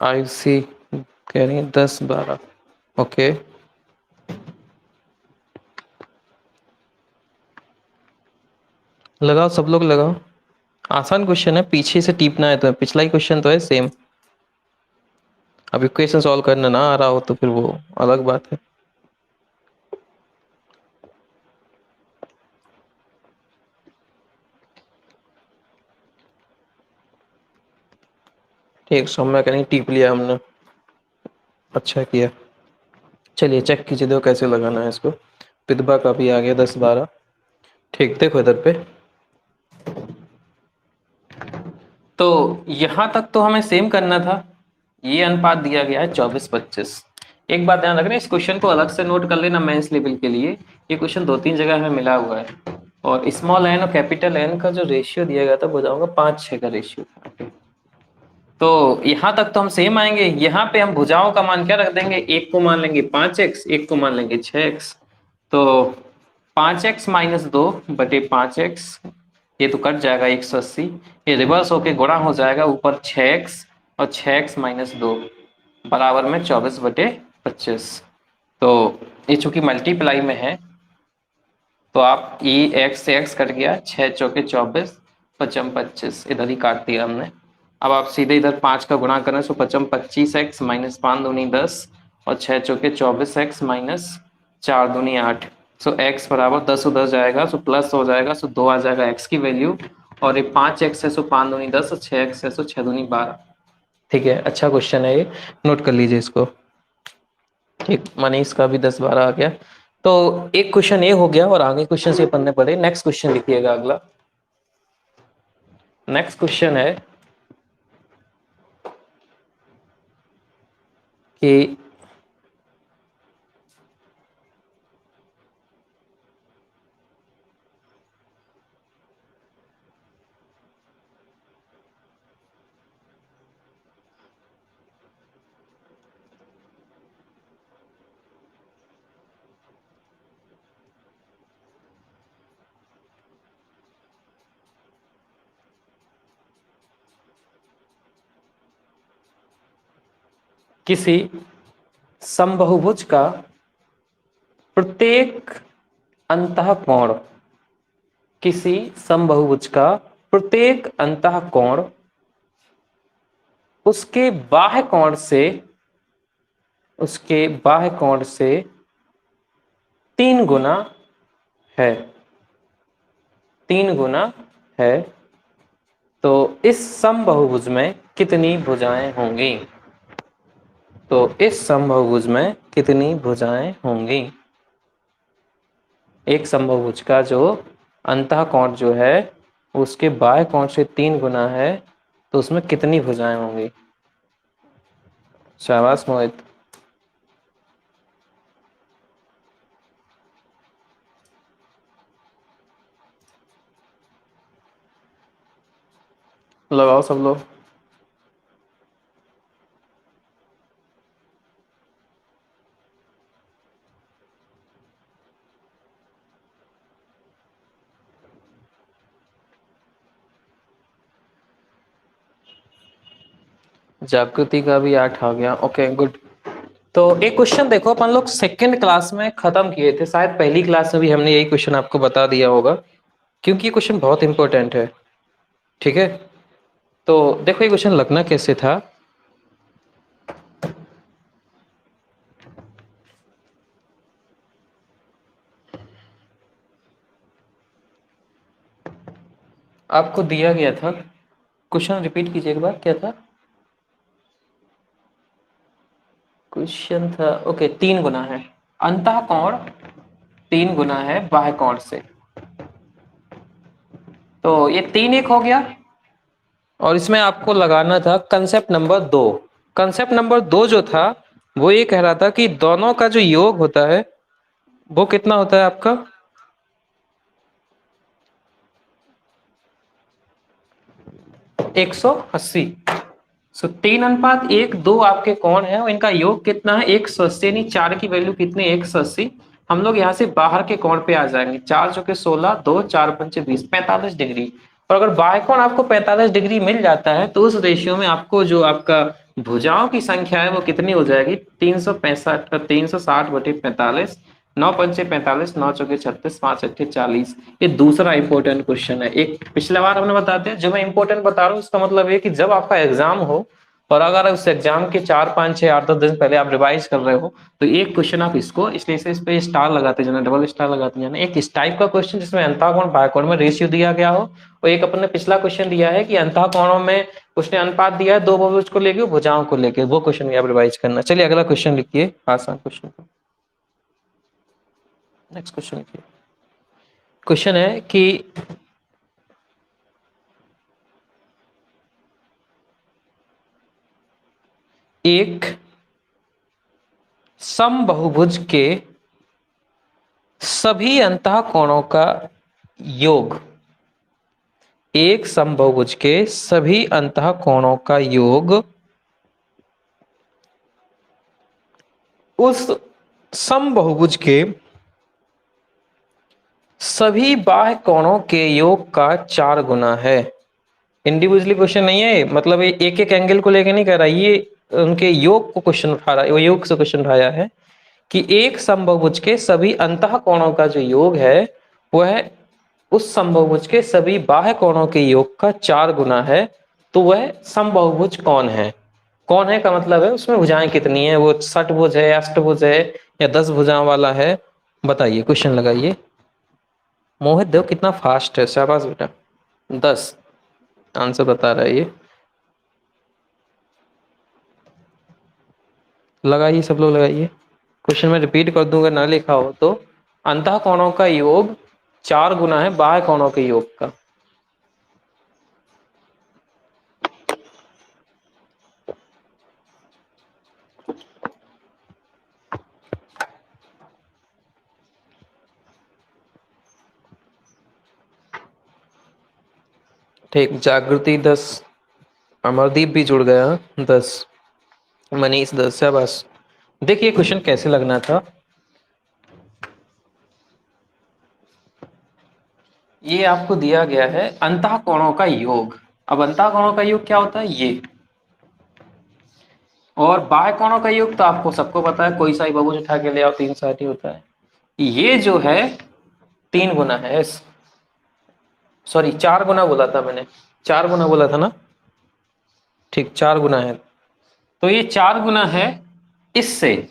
आयुषी कह रही है 10-12। ओके, लगाओ सब लोग लगाओ। आसान क्वेश्चन है, पीछे से टीपना है, तो पिछला ही क्वेश्चन तो है सेम। अब इक्वेशन सॉल्व करना ना आ रहा हो तो फिर वो अलग बात है। ठीक, सौम्या कहीं टीप लिया हमने, अच्छा किया। चलिए चेक कीजिए दो कैसे लगाना है इसको। विधवा का भी आ गया 10-12। ठीक, देखो इधर पे। तो यहां तक तो हमें सेम करना था। ये अनुपात दिया गया है 24-25। एक बात ध्यान रखना, इस क्वेश्चन को अलग से नोट कर लेना मेंस लेवल के लिए। ये क्वेश्चन 2-3 जगह में मिला हुआ है। और स्मॉल एन और कैपिटल एन का जो रेशियो दिया गया था वो जाऊंगा 5-6 का रेशियो था। तो यहां तक तो हम सेम आएंगे। यहाँ पे हम भुजाओं का मान क्या रख देंगे, एक को मान लेंगे 5x, एक को मान लेंगे 6x। तो 5x-2/5x, ये तो कट जाएगा 180। ये रिवर्स होके गुणा हो जाएगा ऊपर 6x, और 6x-2 बराबर में 24/25। तो ये चूंकि मल्टीप्लाई में है तो आप ये x से x कट गया, 6×4 = 24, 5×25 इधर ही काट दिया हमने। अब आप सीधे इधर 5 का गुणा करें तो 5×25x -5×2 10, और 6×4 = 24x -4×2 8। सो x बराबर 10 उधर जाएगा, सो प्लस हो जाएगा, सो 2 आ जाएगा x की वैल्यू। और ये 5x है सो 5×2 10, और 6x है सो 6×2 12। ठीक है, अच्छा क्वेश्चन है ये, नोट कर लीजिए इसको। ठीक, मनीष का भी 10-12 आ गया। तो एक क्वेश्चन ये हो गया और आगे क्वेश्चन से पढ़ने पड़े। नेक्स्ट क्वेश्चन लिखिएगा अगला। नेक्स्ट क्वेश्चन है कि किसी समबाहुभुज का प्रत्येक अंतःकोण, किसी समबाहुभुज का प्रत्येक अंतःकोण उसके बाह्य कोण से, उसके बाह्य कोण से 3 गुना है, 3 गुना है। तो इस समबाहुभुज में कितनी भुजाएं होंगी? तो इस समबाहुभुज में कितनी भुजाएं होंगी? एक समबाहुभुज का जो अंतःकोण जो है उसके बाह्य कोण से 3 गुना है, तो उसमें कितनी भुजाएं होंगी? शाबाश मोहित। लगाओ सब लोग। जागृति का भी 8 आ गया, ओके गुड। तो एक क्वेश्चन देखो, अपन लोग सेकेंड क्लास में खत्म किए थे, शायद पहली क्लास में भी हमने यही क्वेश्चन आपको बता दिया होगा, क्योंकि ये क्वेश्चन बहुत इंपॉर्टेंट है। ठीक है, तो देखो ये क्वेश्चन लगना कैसे था। आपको दिया गया था, क्वेश्चन रिपीट कीजिए एक बार, क्या था क्वेश्चन? था ओके, 3 गुना है अंतःकोण, 3 गुना है बाह्य कोण से। तो ये 3 एक हो गया, और इसमें आपको लगाना था कंसेप्ट नंबर 2। कंसेप्ट नंबर 2 जो था वो ये कह रहा था कि दोनों का जो योग होता है वो कितना होता है आपका? 180। सो 3:1 2 आपके कोण है, और इनका योग कितना है? 180, यानी 4 की वैल्यू कितनी? 180। हम लोग यहाँ से बाहर के कोण पे आ जाएंगे। 4×16, 2 4×5 = 45 डिग्री। और अगर बाह्य कोण आपको 45 डिग्री मिल जाता है तो उस रेशियो में आपको जो आपका भुजाओं की संख्या है वो कितनी हो जाएगी? 360/45, 9×5 = 45, 9×4 = 36, 5×8 = 40। ये दूसरा इंपॉर्टेंट क्वेश्चन है। एक पिछले बार हमने बता दिया, जो मैं इंपॉर्टेंट बता रहा हूँ उसका मतलब है कि जब आपका एग्जाम हो और अगर उस एग्जाम के 4 5 6 8 10 दिन पहले आप रिवाइज कर रहे हो तो एक क्वेश्चन आप इसको, इसलिए इस पे स्टार लगाते जाना, डबल स्टार लगाते जाना। एक इस टाइप का क्वेश्चन जिसमें अंतःकोण बाह्यकोण में रेशियो दिया गया हो, और एक अपन ने पिछला क्वेश्चन दिया है कि अंतःकोणों में उसने अनुपात दिया है दो बहुभुज को लेके, भुजाओं को लेके, वो क्वेश्चन भी आप रिवाइज करना। चलिए अगला क्वेश्चन लिखिए, आसान क्वेश्चन। नेक्स्ट क्वेश्चन लिखिए। क्वेश्चन है कि एक समबहुभुज के सभी अंतःकोणों का योग, एक समबहुभुज के सभी अंतःकोणों का योग उस समबहुभुज के सभी बाह्य कोणों के योग का 4 गुना है। इंडिविजुअली क्वेश्चन नहीं है, मतलब एक एक एंगल को लेकर नहीं कर रहा, ये उनके योग को क्वेश्चन उठा रहा है, वो योग से क्वेश्चन उठाया है कि एक समबहुभुज के सभी अंतःकोणों का जो योग है वह उस समबहुभुज के सभी बाह्य कोणों के योग का 4 गुना है। तो वह समबहुभुज कौन है? कौन है का मतलब है उसमें भुजाएं कितनी है, वो षटभुज है, अष्टभुज है, या 10 भुजाओं वाला है? बताइए, क्वेश्चन लगाइए। मोहित देव कितना फास्ट है, शाबाश बेटा। 10 आंसर बता रहा है ये। लगाइए, सब लोग लगाइए। क्वेश्चन में रिपीट कर दूंगा, ना लिखा हो तो। अंतः कोणों का योग 4 गुना है बाह्य कोणों के योग का। ठीक, जागृति 10, अमरदीप भी जुड़ गया 10, मनीष 10, शाबाश। देखिए क्वेश्चन कैसे लगना था। ये आपको दिया गया है अंतः कोणों का योग। अब अंतः कोणों का योग क्या होता है? ये। और बाह्य कोणों का योग तो आपको सबको पता है, कोई सा ही बहुभुज उठा के ले आओ 360 ही होता है। ये जो है 3 गुना है, सॉरी 4 गुना बोला था मैंने, 4 गुना बोला था ना। ठीक, 4 गुना है। तो ये 4 गुना है इससे,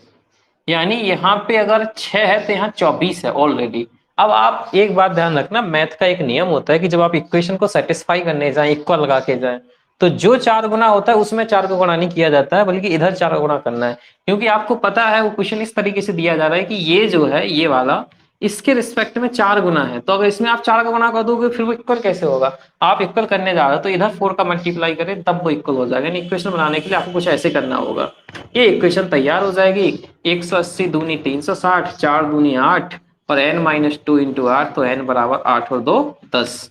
यानी यहाँ पे अगर 6 है तो यहाँ 24 है ऑलरेडी। अब आप एक बात ध्यान रखना, मैथ का एक नियम होता है कि जब आप इक्वेशन को सेटिस्फाई करने जाए, इक्वल लगा के जाए, तो जो 4 गुना होता है उसमें 4 को गुणा नहीं किया जाता है, बल्कि इधर 4 गुणा करना है। क्योंकि आपको पता है वो क्वेश्चन इस तरीके से दिया जा रहा है कि ये जो है ये वाला इसके रिस्पेक्ट में 4 गुना है, तो अगर इसमें आप 4 का गुणा कर दोगे फिर वो इक्वल कैसे होगा? आप इक्वल करने जा रहे हो तो इधर 4 का मल्टीप्लाई करें तब वो इक्वल हो जाएगा। इक्वेशन बनाने के लिए आपको कुछ ऐसे करना होगा, ये इक्वेशन तैयार हो जाएगी। 180 दूनी 360, 4 दूनी 8 और n-2 इंटू 8, तो n बराबर 8 और 2 10।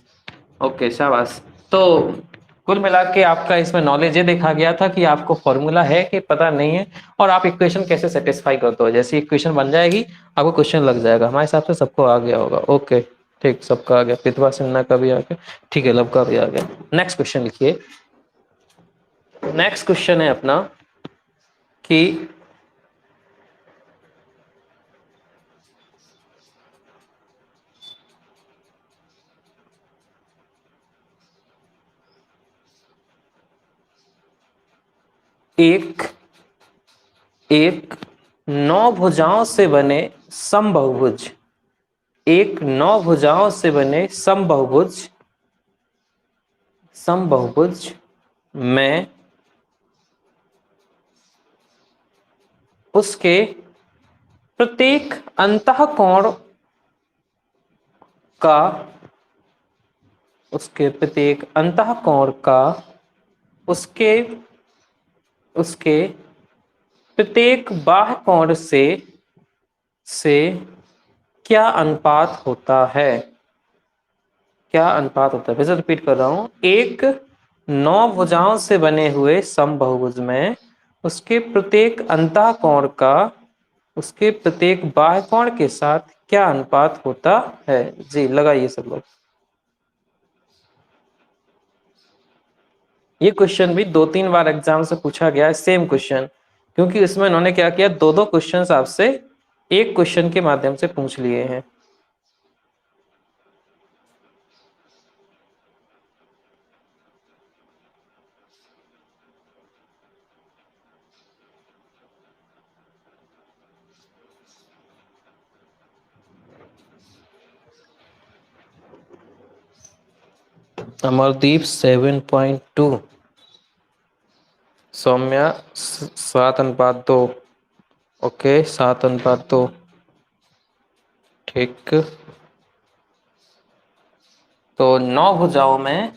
ओके, शाबाश। तो कुल मिला के आपका इसमें नॉलेज ये देखा गया था कि आपको फॉर्मूला है कि पता नहीं है, और आप इक्वेशन कैसे सेटिस्फाई करते हो। जैसे इक्वेशन बन जाएगी आपको क्वेश्चन लग जाएगा। हमारे हिसाब से सबको आ गया होगा। ओके ठीक, सबका आ गया, पितवा सिन्हा का भी आ गया, ठीक है, लब का भी आ गया। नेक्स्ट क्वेश्चन लिखिए। नेक्स्ट क्वेश्चन है अपना कि एक एक 9 भुजाओं से बने समबहुभुज, एक 9 भुजाओं से बने समबहुभुज समबहुभुज में उसके प्रत्येक अंतःकोण का उसके प्रत्येक अंतःकोण का उसके उसके प्रत्येक बाह्य कोण से क्या अनुपात होता है? क्या अनुपात होता है? फिर से रिपीट कर रहा हूं। एक 9 भुजाओं से बने हुए समबहुभुज में उसके प्रत्येक अंतःकोण का उसके प्रत्येक बाह्य कोण के साथ क्या अनुपात होता है? जी लगाइए सब लोग। ये क्वेश्चन भी 2-3 बार एग्जाम से पूछा गया है, सेम क्वेश्चन, क्योंकि इसमें इन्होंने क्या किया, 2-2 क्वेश्चन आपसे एक क्वेश्चन के माध्यम से पूछ लिए हैं। अमरदीप 7.2, सौम्या 7:2। ओके, 7:2। ठीक। तो 9 भुजाओं में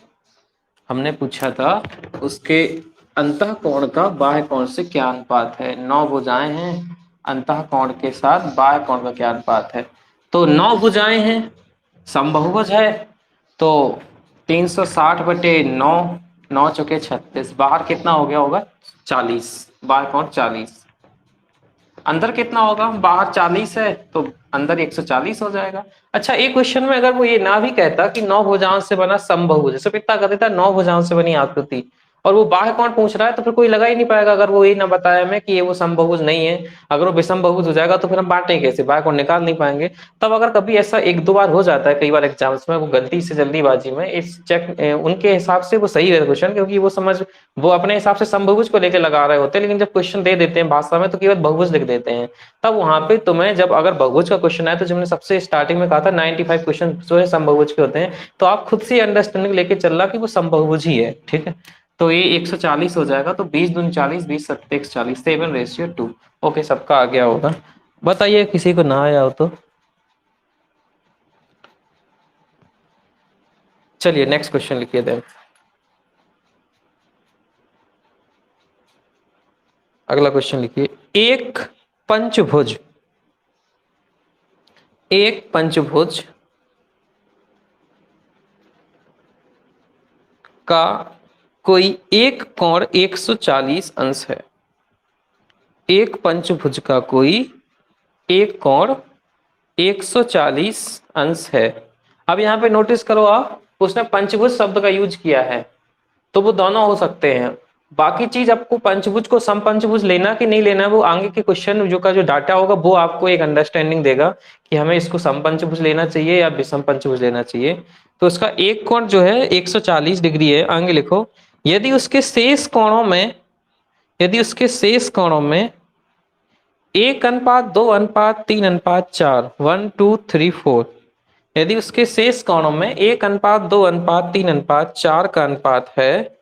हमने पूछा था उसके अंतःकोण का बाह्य कोण से क्या अनुपात है। 9 भुजाएं हैं, अंतःकोण के साथ बाह्य कोण का क्या अनुपात है। तो 9 भुजाएं हैं, समबाहुभुज है, तो 360/9, 9×4 = 36। बाहर कितना हो गया होगा 40, बाह्य कोण 40। अंदर कितना होगा, बाहर 40 है तो अंदर 140 हो जाएगा। अच्छा, एक क्वेश्चन में अगर वो ये ना भी कहता कि 9 भुजाओं से बना समबाहु, जैसे इतना कर देता 9 भुजाओं से बनी आकृति, और वो बाह्य कोण पूछ रहा है, तो फिर कोई लगा ही नहीं पाएगा। अगर वो ये ना बताया हमें कि ये वो समबाहुज नहीं है, अगर वो विषमबाहुज हो जाएगा तो फिर हम बांटें कैसे, बाह्य कोण निकाल नहीं पाएंगे। तब अगर कभी ऐसा एक दो बार हो जाता है, कई बार एग्जाम्स में वो गलती से जल्दीबाजी में इस चेक, उनके हिसाब से वो सही है क्वेश्चन, क्योंकि वो अपने हिसाब से समभुज को लेकर लगा रहे होते हैं, लेकिन जब क्वेश्चन दे देते हैं भाषा में तो केवल बहुभुज लिख देते हैं। तब वहां पे तुम्हें जब अगर बहुभुज का क्वेश्चन आए, तो जो हमने सबसे स्टार्टिंग में कहा था 95 क्वेश्चन जो है समबहुभुज के होते हैं, तो आप खुद से अंडरस्टैंडिंग लेके चलना कि वो समबहुभुज ही है। ठीक है, तो ये 140 हो जाएगा, तो 20 दूनी 40, 20 सत्ते 140, 7:2। ओके, सबका आ गया होगा। बताइए किसी को ना आया हो तो। चलिए नेक्स्ट क्वेश्चन लिखिए दें। अगला क्वेश्चन लिखिए। पंचभुज एक पंचभुज का कोई एक कोण 140 अंश है। एक पंचभुज का कोई एक कोण 140 अंश है। अब यहाँ पे नोटिस करो आप, उसने पंचभुज शब्द का यूज किया है, तो वो दोनों हो सकते हैं। बाकी चीज आपको पंचभुज को समपंचभुज लेना कि नहीं लेना है, वो आगे के क्वेश्चन जो डाटा होगा वो आपको एक अंडरस्टैंडिंग देगा कि हमें इसको समपंचभुज लेना चाहिए या विषम पंचभुज लेना चाहिए। तो इसका एक कोण जो है 140 डिग्री है। आगे लिखो, यदि उसके शेष कोणों में 1:2:3:4, 1:2:3:4, यदि उसके शेष कोणों में 1:2:3:4 का अनुपात है,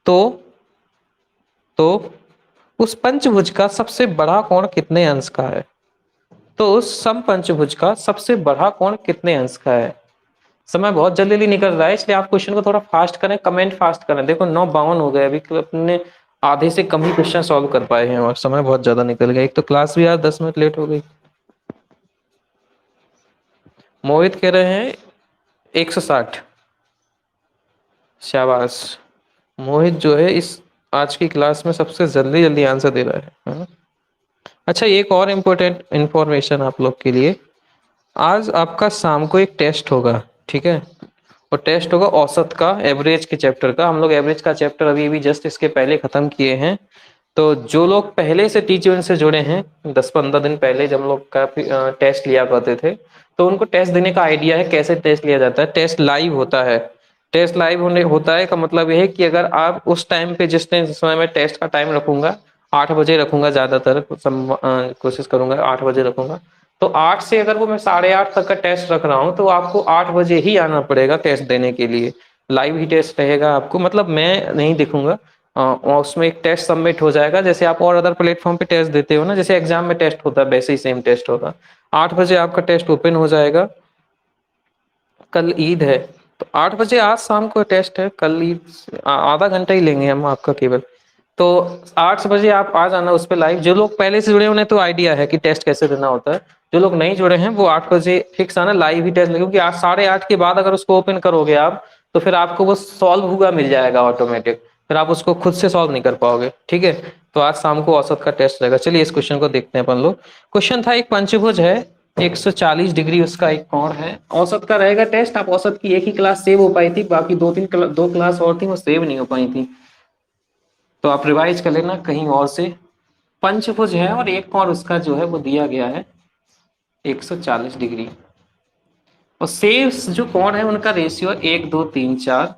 तो उस पंचभुज का सबसे बड़ा कोण कितने अंश का है। तो उस समपंचभुज का सबसे बड़ा कोण कितने अंश का है। समय बहुत जल्दी निकल रहा है, इसलिए आप क्वेश्चन को थोड़ा फास्ट करें, कमेंट फास्ट करें। देखो 9:52 हो गए, अभी अपने आधे से कम ही क्वेश्चन सॉल्व कर पाए हैं और समय बहुत ज्यादा निकल गया। एक तो क्लास भी आज 10 मिनट लेट हो गई। मोहित कह रहे हैं 160। शाबाश, मोहित जो है इस आज की क्लास में सबसे जल्दी आंसर दे रहा है। अच्छा, एक और इम्पोर्टेंट इंफॉर्मेशन आप लोग के लिए, आज आपका शाम को एक टेस्ट होगा। ठीक है, और टेस्ट होगा औसत का, एवरेज के चैप्टर का। हम लोग एवरेज का चैप्टर अभी जस्ट इसके पहले खत्म किए हैं। तो जो लोग पहले से टीचिंग से जुड़े हैं, 10-15 दिन पहले जब हम लोग का टेस्ट लिया करते थे, तो उनको टेस्ट देने का आइडिया है कैसे टेस्ट लिया जाता है। टेस्ट लाइव होता है। टेस्ट लाइव होता है का मतलब यह है कि अगर आप उस टाइम पे, जिस समय मैं टेस्ट का टाइम रखूंगा 8 बजे रखूंगा, ज्यादातर कोशिश करूंगा 8 बजे रखूंगा, तो 8 से अगर वो मैं 8:30 तक का टेस्ट रख रहा हूँ, तो आपको 8 बजे ही आना पड़ेगा टेस्ट देने के लिए। लाइव ही टेस्ट रहेगा आपको, मतलब मैं नहीं दिखूंगा। और उसमें एक टेस्ट सबमिट हो जाएगा, जैसे आप और अदर प्लेटफॉर्म पे टेस्ट देते हो ना, जैसे एग्जाम में टेस्ट होता है वैसे ही सेम टेस्ट होगा। 8 बजे आपका टेस्ट ओपन हो जाएगा। कल ईद है, तो 8 बजे आज शाम को टेस्ट है। कल ईद आधा घंटा ही लेंगे हम आपका केवल। तो 8 बजे आप आ जाना उस पर लाइव। जो लोग पहले से जुड़े उन्हें तो आइडिया है कि टेस्ट कैसे देना होता है। जो लोग नहीं जुड़े हैं वो 8 बजे फिक्स आना, लाइव ही टेस्ट, क्योंकि आज 8:30 के बाद अगर उसको ओपन करोगे आप, तो फिर आपको वो सॉल्व हुआ मिल जाएगा ऑटोमेटिक, फिर आप उसको खुद से सॉल्व नहीं कर पाओगे। ठीक है, तो आज शाम को औसत का टेस्ट रहेगा। चलिए इस क्वेश्चन को देखते हैं अपन लोग। क्वेश्चन था, एक पंचभुज है, 140 डिग्री उसका एक कोण है, औसत का रहेगा टेस्ट। आप औसत की एक ही क्लास सेव हो पाई थी, बाकी दो क्लास और थी वो सेव नहीं हो पाई थी, तो आप रिवाइज कर लेना कहीं और से। पंचभुज है और एक कोण उसका जो है वो दिया गया है 140 डिग्री, और शेष जो कोण है उनका रेशियो 1, 2, 3, 4,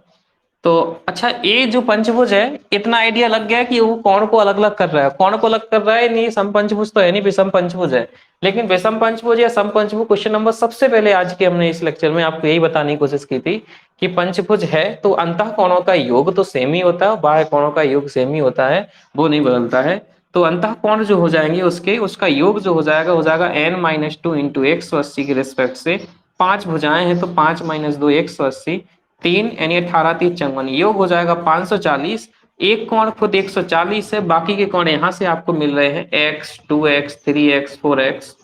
तो अच्छा, ये जो पंचभुज है, इतना आइडिया लग गया कि वो कोण को अलग अलग कर रहा है। कोण को अलग कर रहा है, नहीं सम पंचभुज तो है नहीं, विषम पंचभुज है। लेकिन विषम पंचभुज या सम पंचभुज, क्वेश्चन नंबर सबसे पहले आज के हमने इस लेक्चर में आपको यही बताने की कोशिश की थी कि पंचभुज है तो अंतः कोणों का योग तो सेम ही होता है, बाह्य कोणों का योग सेम ही होता है, वो नहीं बदलता है। तो अंतः कोण जो हो जाएंगे उसके, उसका योग जो हो जाएगा n-2 इंटू 180 के रिस्पेक्ट से। पांच भुजाएं हैं तो 5 - 2 180, 3 यानी 18 3 54, योग हो जाएगा 540। एक कोण खुद 140 है, बाकी के कोण यहाँ से आपको मिल रहे हैं x 2x 3x 4x।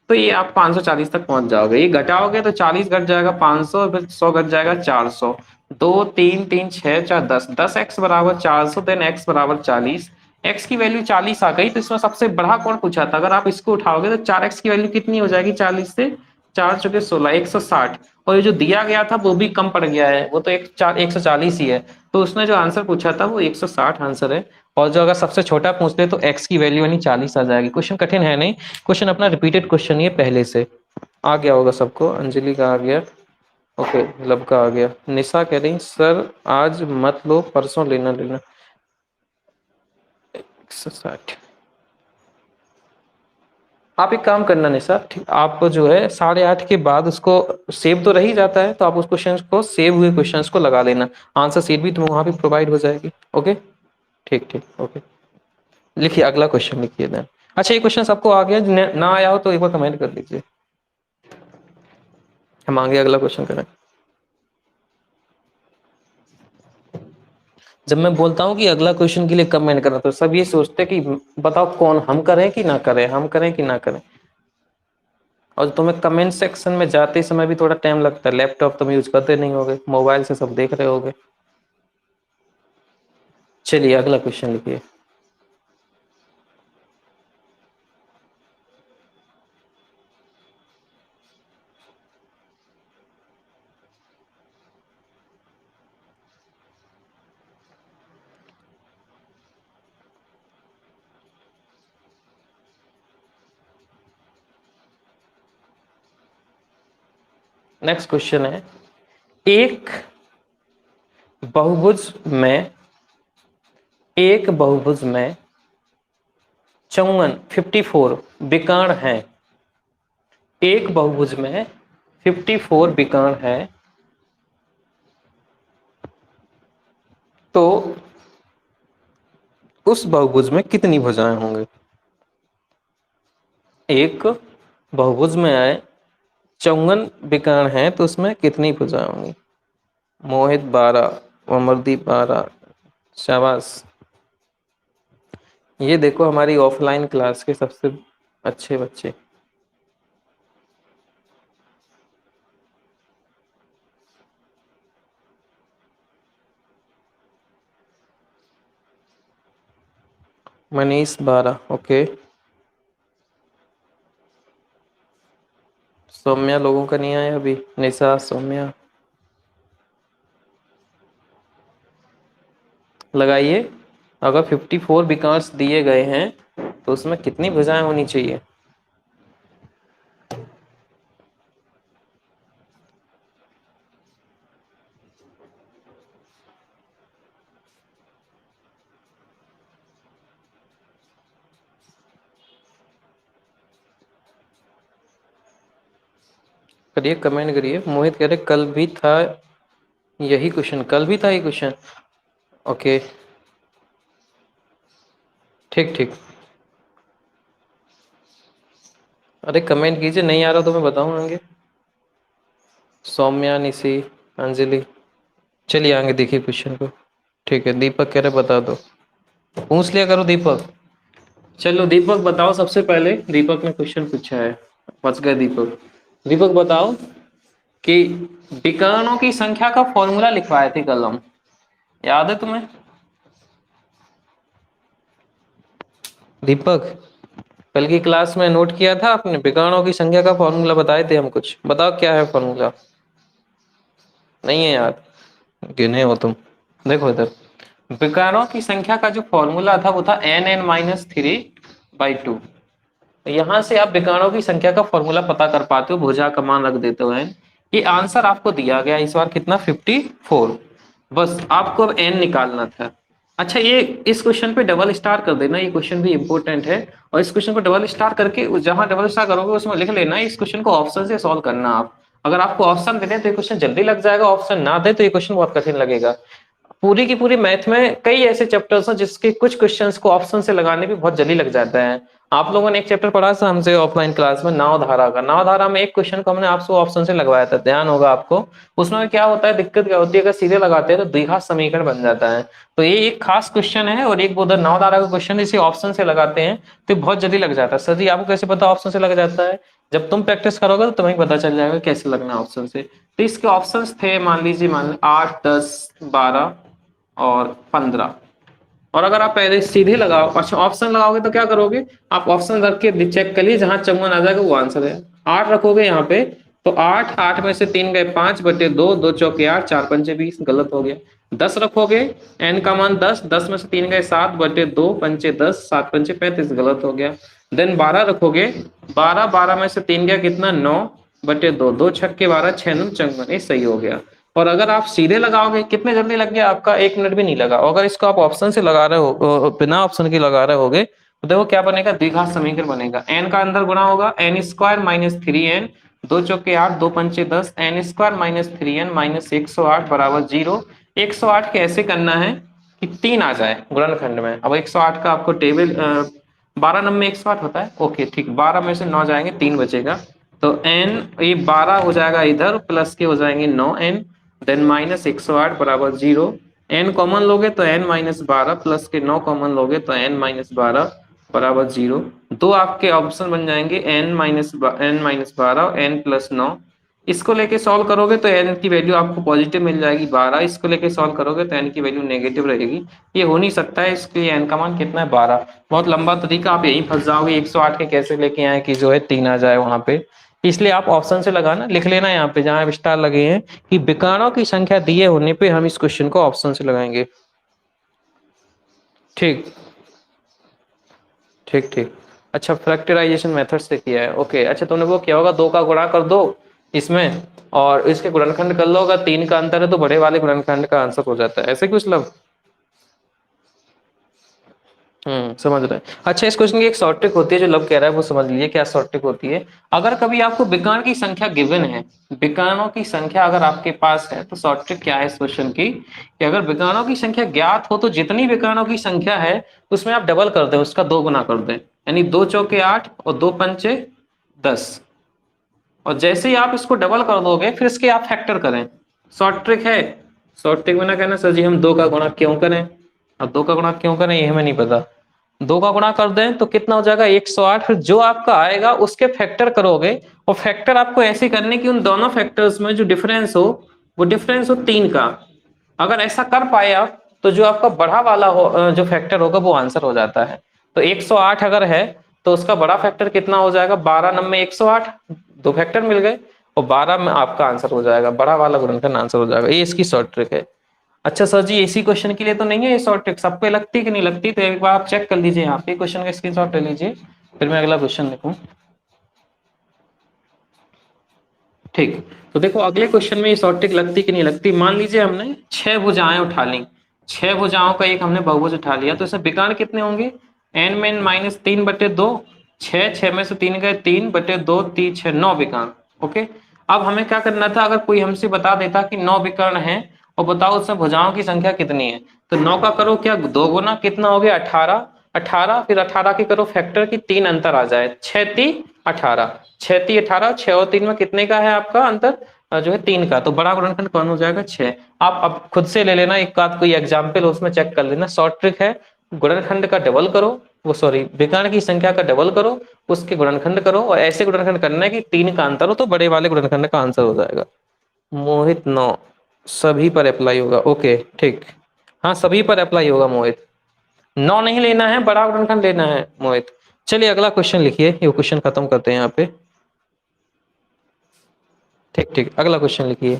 तो ये आप 540 तक पहुंच जाओगे। ये घटाओगे तो 40 घट जाएगा 500, फिर 100 घट जाएगा 400। 2 3 3 6 4 10, 10x बराबर 400, देन x बराबर 40। x की वैल्यू 40 आ गई, तो इसमें सबसे बड़ा कोण पूछा था, अगर आप इसको उठाओगे तो 4x की वैल्यू कितनी हो जाएगी, 40 से 4 चौके 16, 160। और ये जो दिया गया था वो भी कम पड़ गया है, वो तो 140 ही है। तो उसने जो आंसर पूछा था वो 160 आंसर है। और जो अगर सबसे छोटा पूछते तो x की वैल्यू यानी 40 आ जाएगी। क्वेश्चन कठिन है नहीं, क्वेश्चन अपना रिपीटेड क्वेश्चन ही है, पहले से आ गया होगा सबको। अंजलि का आ गया, ओके, लब का आ गया। निशा कह रही सर आज मत लो, परसों लेना लेना। 160। आप एक काम करना निशा, ठीक, आप जो है 8:30 के बाद उसको सेव तो रही जाता है, तो आप उस क्वेश्चन को, सेव हुए क्वेश्चंस को लगा लेना, आंसर शीट भी तुम्हें वहां भी प्रोवाइड हो जाएगी। ओके, ठीक ठीक, ओके। लिखिए अगला क्वेश्चन लिखिए देन। अच्छा, ये क्वेश्चन सबको आ गया, ना आया हो तो एक बार कमेंट कर दीजिए, हम आगे अगला क्वेश्चन करें। जब मैं बोलता हूँ कि अगला क्वेश्चन के लिए कमेंट करना, तो सब ये सोचते हैं कि बताओ कौन, हम करें कि ना करें, हम करें कि ना करें। और तुम्हें कमेंट सेक्शन में जाते समय भी थोड़ा टाइम लगता है, लैपटॉप तुम यूज करते नहीं होगे, मोबाइल से सब देख रहे होगे। चलिए अगला क्वेश्चन लिखिए। नेक्स्ट क्वेश्चन है, एक बहुभुज में, एक बहुभुज में 54 विकर्ण हैं। एक बहुभुज में 54 विकर्ण है, तो उस बहुभुज में कितनी भुजाएं होंगी। एक बहुभुज में आए 54 विकर्ण है तो उसमें कितनी भुजाएं होंगी। मोहित 12, अमरदीप 12, शाबाश। ये देखो हमारी ऑफलाइन क्लास के सबसे अच्छे बच्चे। मनीष 12, ओके। सौम्या लोगों का नहीं आया अभी, निशा, सौम्या लगाइए। अगर 54 विकर्स दिए गए हैं तो उसमें कितनी भुजाएं होनी चाहिए। करिए, कमेंट करिए। मोहित कह रहे कल भी था यही क्वेश्चन, कल भी था ये क्वेश्चन, ओके, ठीक ठीक। अरे कमेंट कीजिए, नहीं आ रहा तो मैं बताऊंगा। सौम्या, निशी, अंजलि, चलिए आगे देखिए क्वेश्चन को। ठीक है, दीपक कह रहे बता दो, पूछ लिया करो दीपक। चलो दीपक बताओ, सबसे पहले दीपक ने क्वेश्चन पूछा है, बच गए दीपक। दीपक बताओ कि विकर्णों की संख्या का फॉर्मूला लिखवाए थे कल हम, याद है तुम्हें। दीपक, कल की क्लास में नोट किया था आपने, विकर्णों की संख्या का फॉर्मूला बताए थे हम, कुछ बताओ क्या है फॉर्मूला। नहीं है याद, गिने हो तुम। देखो इधर, विकर्णों की संख्या का जो फॉर्मूला था वो था n(n-3/2)। यहां से आप विकर्णों की संख्या का फॉर्मूला पता कर पाते हो, भुजा का मान रख देते हो n। ये आंसर आपको दिया गया इस बार कितना, 54। बस आपको अब n निकालना था। अच्छा, ये इस क्वेश्चन पे डबल स्टार कर देना, ये क्वेश्चन भी इंपॉर्टेंट है। और इस क्वेश्चन को डबल स्टार करके जहां डबल स्टार करोगे उसमें लिख लेना, इस क्वेश्चन को ऑप्शन से सॉल्व करना आप। अगर आपको ऑप्शन दे दें तो ये क्वेश्चन जल्दी लग जाएगा, ऑप्शन ना दे तो ये क्वेश्चन बहुत कठिन लगेगा। पूरी की पूरी मैथ में कई ऐसे चैप्टर्स हैं जिसके कुछ क्वेश्चंस को ऑप्शन से लगाने भी बहुत जल्दी लग जाता है। आप लोगों ने एक चैप्टर पढ़ा था हमसे ऑफलाइन क्लास में, नावधारा का। नावधारा में एक क्वेश्चन को हमने आपसे ऑप्शन से लगवाया था, ध्यान होगा आपको। उसमें क्या होता है, दिक्कत क्या होती है, अगर सीधे लगाते हैं तो द्विघात समीकरण बन जाता है। तो ये एक खास क्वेश्चन है, और एक उधर नावधारा का क्वेश्चन, इसे ऑप्शन से लगाते हैं तो बहुत जल्दी लग जाता है। सर जी आपको कैसे पता ऑप्शन से लग जाता है? जब तुम प्रैक्टिस करोगे तो तुम्हें पता चल जाएगा कैसे लगना ऑप्शन से। तो इसके ऑप्शंस थे, मान लीजिए 8, 10, 12 और 15। और अगर आप पहले सीधे लगाओ, अच्छा ऑप्शन लगाओगे तो क्या करोगे, आप ऑप्शन रख के चेक कर लीजिए, जहां चौवन आ जाएगा वो आंसर है। 8 रखोगे यहाँ पे तो 8, 8 में से 3 गए 5 बटे 2, 2 चौके 8, 4 पंचे 20, गलत हो गया। 10 रखोगे, एन का मान 10, 10 में से 3 गए 7 बटे 2 पंचे 10, 7 पंचे 35, गलत हो गया। देन 12 रखोगे, 12, 12 में से 3 गया कितना, 9 बटे 2, 2 छक्के 12, 6 नम 54, ये सही हो गया। और अगर आप सीधे लगाओगे, कितने जल्दी लग गया आपका, 1 मिनट भी नहीं लगा। और अगर इसको आप ऑप्शन से लगा रहे हो, बिना ऑप्शन के लगा रहे होगे, तो देखो क्या बनेगा, द्विघात समीकरण बनेगा। एन का अंदर गुणा होगा, एन स्क्वायर माइनस 3n, 2 चौके 8, 2 पंचे 10, N square minus 3n minus 108 बराबर 0। 108 के ऐसे करना है कि 3 आ जाए गुणनखंड में। अब 108 का आपको टेबल 12 नंबर में 108 होता है, ओके ठीक, 12 में से 9 जाएंगे, 3 बचेगा। तो n, ये 12 हो जाएगा इधर, प्लस के हो जाएंगे 9n, देन माइनस 108 बराबर 0। n कॉमन लोगे तो n माइनस 12, प्लस के 9 कॉमन लोगे तो n माइनस 12 बराबर 0। दो आपके ऑप्शन बन जाएंगे, n माइनस 12 और n प्लस 9। इसको लेके सॉल्व करोगे तो n की वैल्यू आपको पॉजिटिव मिल जाएगी 12, इसको लेके सॉल्व करोगे तो n की वैल्यू नेगेटिव रहेगी। ये हो नहीं सकता है, इसके लिए n का मान कितना है, 12। बहुत लंबा तरीका, आप यही फंस जाओगे 108 के कैसे लेके आए कि जो है 3 आ जाए वहां पे। इसलिए आप ऑप्शन से लगाना, लिख लेना यहाँ पे जहां स्टार लगे हैं कि विकर्णों की संख्या दिए होने पे हम इस क्वेश्चन को ऑप्शन से लगाएंगे। ठीक ठीक ठीक। अच्छा, फैक्टराइजेशन मेथड से किया है, ओके। अच्छा, तुमने वो किया होगा, 2 का गुणा कर दो इसमें और इसके गुणनखंड कर लो, अगर 3 का अंतर है तो बड़े वाले गुणनखंड का आंसर हो जाता है, ऐसे कुछ लब। समझ रहे हैं। अच्छा, इस क्वेश्चन की एक शॉर्ट ट्रिक होती है, जो लब कह रहा है वो समझ लीजिए क्या शॉर्ट ट्रिक होती है। अगर कभी आपको विकर्ण की संख्या गिवन है, विकर्णों की संख्या अगर आपके पास है, तो शॉर्ट ट्रिक क्या है इस क्वेश्चन की, कि अगर विकर्णों की संख्या ज्ञात हो तो जितनी विकर्णों की संख्या है उसमें आप डबल कर दें, उसका 2 गुना कर दें, यानी 2 चौके 8 और 2 पंचे 10। और जैसे ही आप इसको डबल कर दोगे फिर इसके आप फैक्टर करें। शॉर्ट ट्रिक है। शॉर्ट ट्रिक में ना कहना सर जी हम 2 का गुणा क्यों करें, अब 2 का गुणा क्यों करें ये हमें नहीं पता। 2 का गुणा कर दें तो कितना हो जाएगा, 108। फिर जो आपका आएगा उसके फैक्टर करोगे, और फैक्टर आपको ऐसे करने की उन दोनों फैक्टर्स में जो डिफरेंस हो, वो डिफरेंस हो 3 का। अगर ऐसा कर पाए आप तो जो आपका बड़ा वाला हो, जो फैक्टर होगा वो आंसर हो जाता है। तो 108 अगर है तो उसका बड़ा फैक्टर कितना हो जाएगा, 12 नंबर 108, 2 फैक्टर मिल गए, और 12 में आपका आंसर हो जाएगा, बड़ा वाला गुणनखंड आंसर हो जाएगा। ये इसकी शॉर्ट ट्रिक है। अच्छा सर जी, इसी क्वेश्चन के लिए तो नहीं है ये शॉर्ट ट्रिक, सब पे लगती है कि नहीं लगती, तो एक बार आप चेक कर लीजिए, यहाँ पे क्वेश्चन का स्क्रीनशॉट ले लीजिए, फिर मैं अगला क्वेश्चन लिखूं। ठीक। तो देखो अगले क्वेश्चन में ये शॉर्ट ट्रिक लगती कि नहीं लगती। मान लीजिए हमने 6 भुजाएं उठा ली, 6 भुजाओं का एक हमने बहुभुज उठा लिया, तो इसमें विकर्ण कितने होंगे, एन में माइनस 3/2, 6, 6 में से 3 गए 3/2, 3 6 9 विकर्ण। ओके। अब हमें क्या करना था, अगर कोई हमसे बता देता कि 9 विकर्ण है और बताओ उसमें भुजाओं की संख्या कितनी है, तो 9 का करो क्या, 2 गुना कितना हो गया, 18, 18, फिर 18 की करो फैक्टर की 3 अंतर आ जाए, 6 3 18, 6 3 18, 6 और 3 में कितने का है आपका अंतर, जो है 3 का। तो बड़ा गुणनखंड कौन हो जाएगा, 6। आप अब खुद से ले लेना, एक आध कोई एग्जाम्पल उसमें चेक कर लेना। शॉर्ट ट्रिक है, गुणनखंड का डबल करो, वो सॉरी विकर्ण की संख्या का डबल करो, उसके गुणनखंड करो, और ऐसे गुणनखंड करना है कि 3 का अंतर हो तो बड़े वाले गुणनखंड का आंसर हो जाएगा। मोहित 9 सभी पर अप्लाई होगा, ओके ठीक। हाँ सभी पर अप्लाई होगा मोहित, 9 नहीं लेना है, बड़ा गुणनखंड लेना है मोहित। चलिए अगला क्वेश्चन लिखिए, ये क्वेश्चन खत्म करते हैं यहाँ पे। ठीक ठीक, अगला क्वेश्चन लिखिए।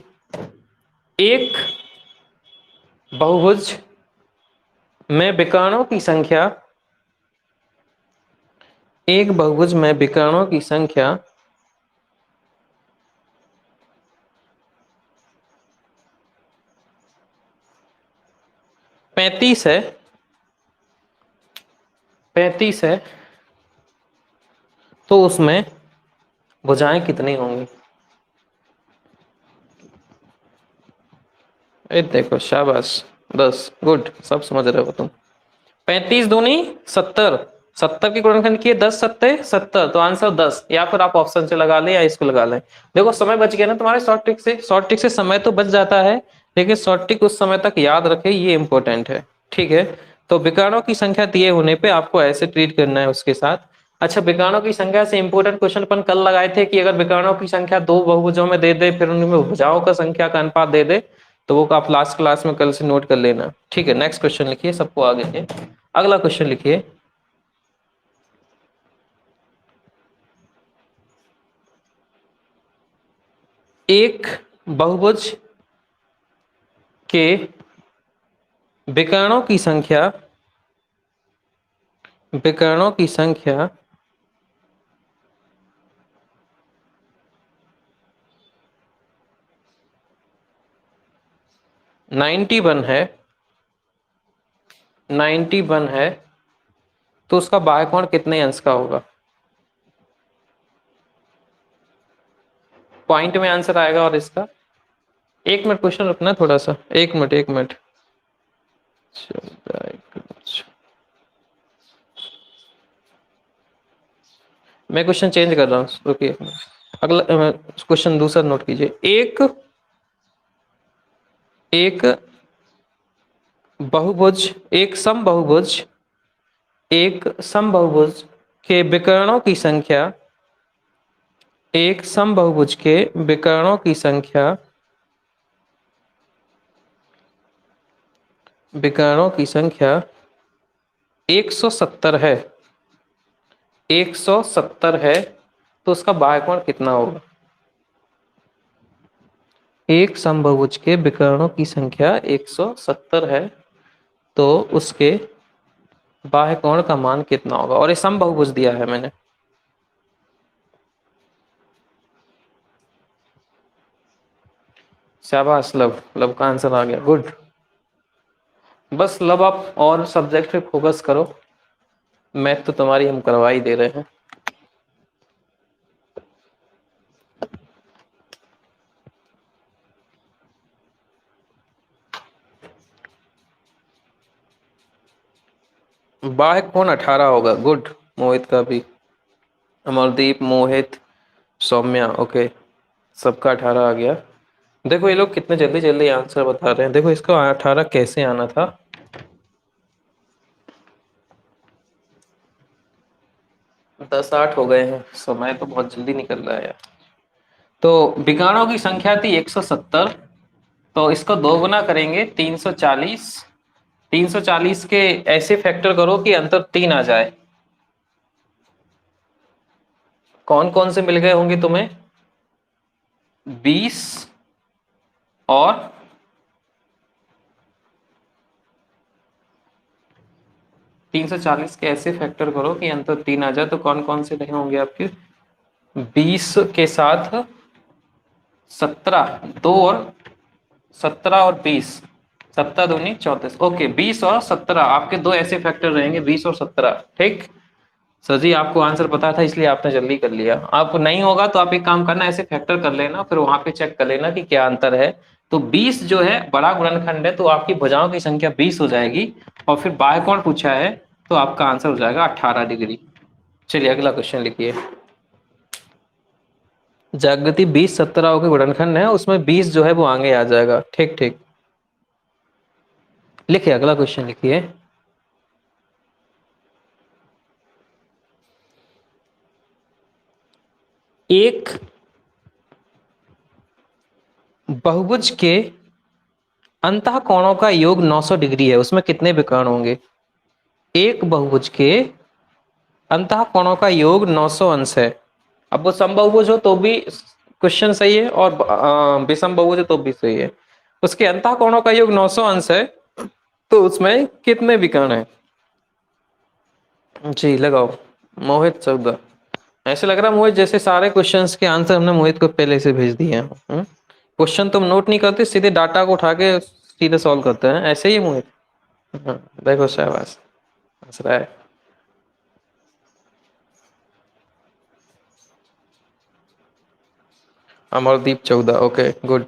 एक बहुभुज में विकर्णों की संख्या, एक बहुभुज में विकर्णों की संख्या 35 है, 35 है, तो उसमें भुजाएं कितनी होंगी? ए देखो शाबाश, 10, गुड, सब समझ रहे हो तुम। 35 दूनी 70, 70 की गुणनखंड किए 10 सत्ते 70, तो आंसर 10, या फिर आप ऑप्शन से लगा लें या इसको लगा लें। देखो समय बच गया ना तुम्हारे शॉर्ट ट्रिक से, शॉर्ट ट्रिक से समय तो बच जाता है, लेकिन शॉर्ट ट्रिक उस समय तक याद रखे, ये इंपॉर्टेंट है। ठीक है, तो विकर्णों की संख्या दिए होने पे आपको ऐसे ट्रीट करना है उसके साथ। अच्छा, विकर्णों की संख्या से इंपॉर्टेंट क्वेश्चन अपन कल लगाए थे कि अगर विकर्णों की संख्या दो बहुभुजों में दे दे, फिर उनमें भुजाओं का संख्या का अनुपात दे दे, तो वो आप लास्ट क्लास में कल से नोट कर लेना। ठीक है, नेक्स्ट क्वेश्चन लिखिए, सबको आगे है। अगला क्वेश्चन लिखिए, एक बहुभुज के विकर्णों की संख्या, विकर्णों की संख्या 91 है, 91 है, तो उसका बाह्यकोण कितने अंश का होगा? पॉइंट में आंसर आएगा। और इसका 1 मिनट क्वेश्चन रुकना थोड़ा सा, 1 मिनट 1 मिनट। मैं क्वेश्चन चेंज कर रहा हूँ, रुकिए। अगला क्वेश्चन दूसरा नोट कीजिए। एक बहुभुज, एक समबहुभुज, एक समबहुभुज के विकर्णों की संख्या, एक समबहुभुज के विकर्णों की संख्या, विकर्णों की संख्या 170 है, 170 है, तो उसका बाह्यकोण कितना होगा? एक समबहुभुज के विकर्णों की संख्या 170 है, तो उसके बाह्यकोण का मान कितना होगा? और ये समबहुभुज दिया है मैंने। शाबाश लब, लब का आंसर आ गया, गुड। बस लब आप और सब्जेक्ट पे फोकस करो, मैथ तो तुम्हारी हम करवा ही दे रहे हैं। बाह्यकोण 18 होगा, गुड। मोहित का भी, अमरदीप, मोहित, सौम्या, ओके, सबका 18 आ गया। देखो ये लोग कितने जल्दी जल्दी आंसर बता रहे हैं। देखो इसका 18 कैसे आना था, 10-8 हो गए हैं, समय तो बहुत जल्दी निकल रहा है यार। तो विकर्णों की संख्या थी 170, तो इसको दो गुना करेंगे 340, 340 के ऐसे फैक्टर करो कि अंतर 3 आ जाए। कौन कौन से मिल गए होंगे तुम्हें? 20 और 340 के ऐसे फैक्टर करो कि अंतर 3 आ जाए, तो कौन कौन से रहे होंगे आपके? 20 के साथ 17, 2 और 17 और 20, 17 दूनी 34, ओके, 20 और 17 आपके दो ऐसे फैक्टर रहेंगे, 20 और 17। ठीक सर जी, आपको आंसर पता था इसलिए आपने जल्दी कर लिया। आपको नहीं होगा तो आप एक काम करना, ऐसे फैक्टर कर लेना, फिर वहां पे चेक कर लेना कि क्या अंतर है। तो 20 जो है बड़ा गुणनखंड है, तो आपकी भुजाओं की संख्या 20 हो जाएगी, और फिर बाह्यकोण पूछा है तो आपका आंसर हो जाएगा 18 डिग्री। चलिए अगला क्वेश्चन लिखिए। जागृति 20 17 के गुणनखंड है, उसमें 20 जो है वो आगे आ जाएगा। ठीक ठीक, लिखिए अगला क्वेश्चन लिखिए। एक बहुभुज के अंतः कोणों का योग 900 डिग्री है, उसमें कितने विकर्ण होंगे? एक बहुभुज के अंतः कोणों का योग 900 अंश है। अब वो समबहुभुज हो तो भी क्वेश्चन सही है, और विषम बहुभुज हो तो भी सही है। उसके अंतः कोणों का योग 900 अंश है, तो उसमें कितने विकर्ण है? जी लगाओ। मोहित 14। ऐसे लग रहा है मोहित जैसे सारे क्वेश्चंस के आंसर हमने मोहित को पहले से भेज दिए हैं। क्वेश्चन तुम नोट नहीं करते, सीधे डाटा को उठा के सीधे सॉल्व करते हैं, ऐसे ही मोहित? हाँ, देखो शाबाश, हंस रहा है। Amardeep 14, okay good.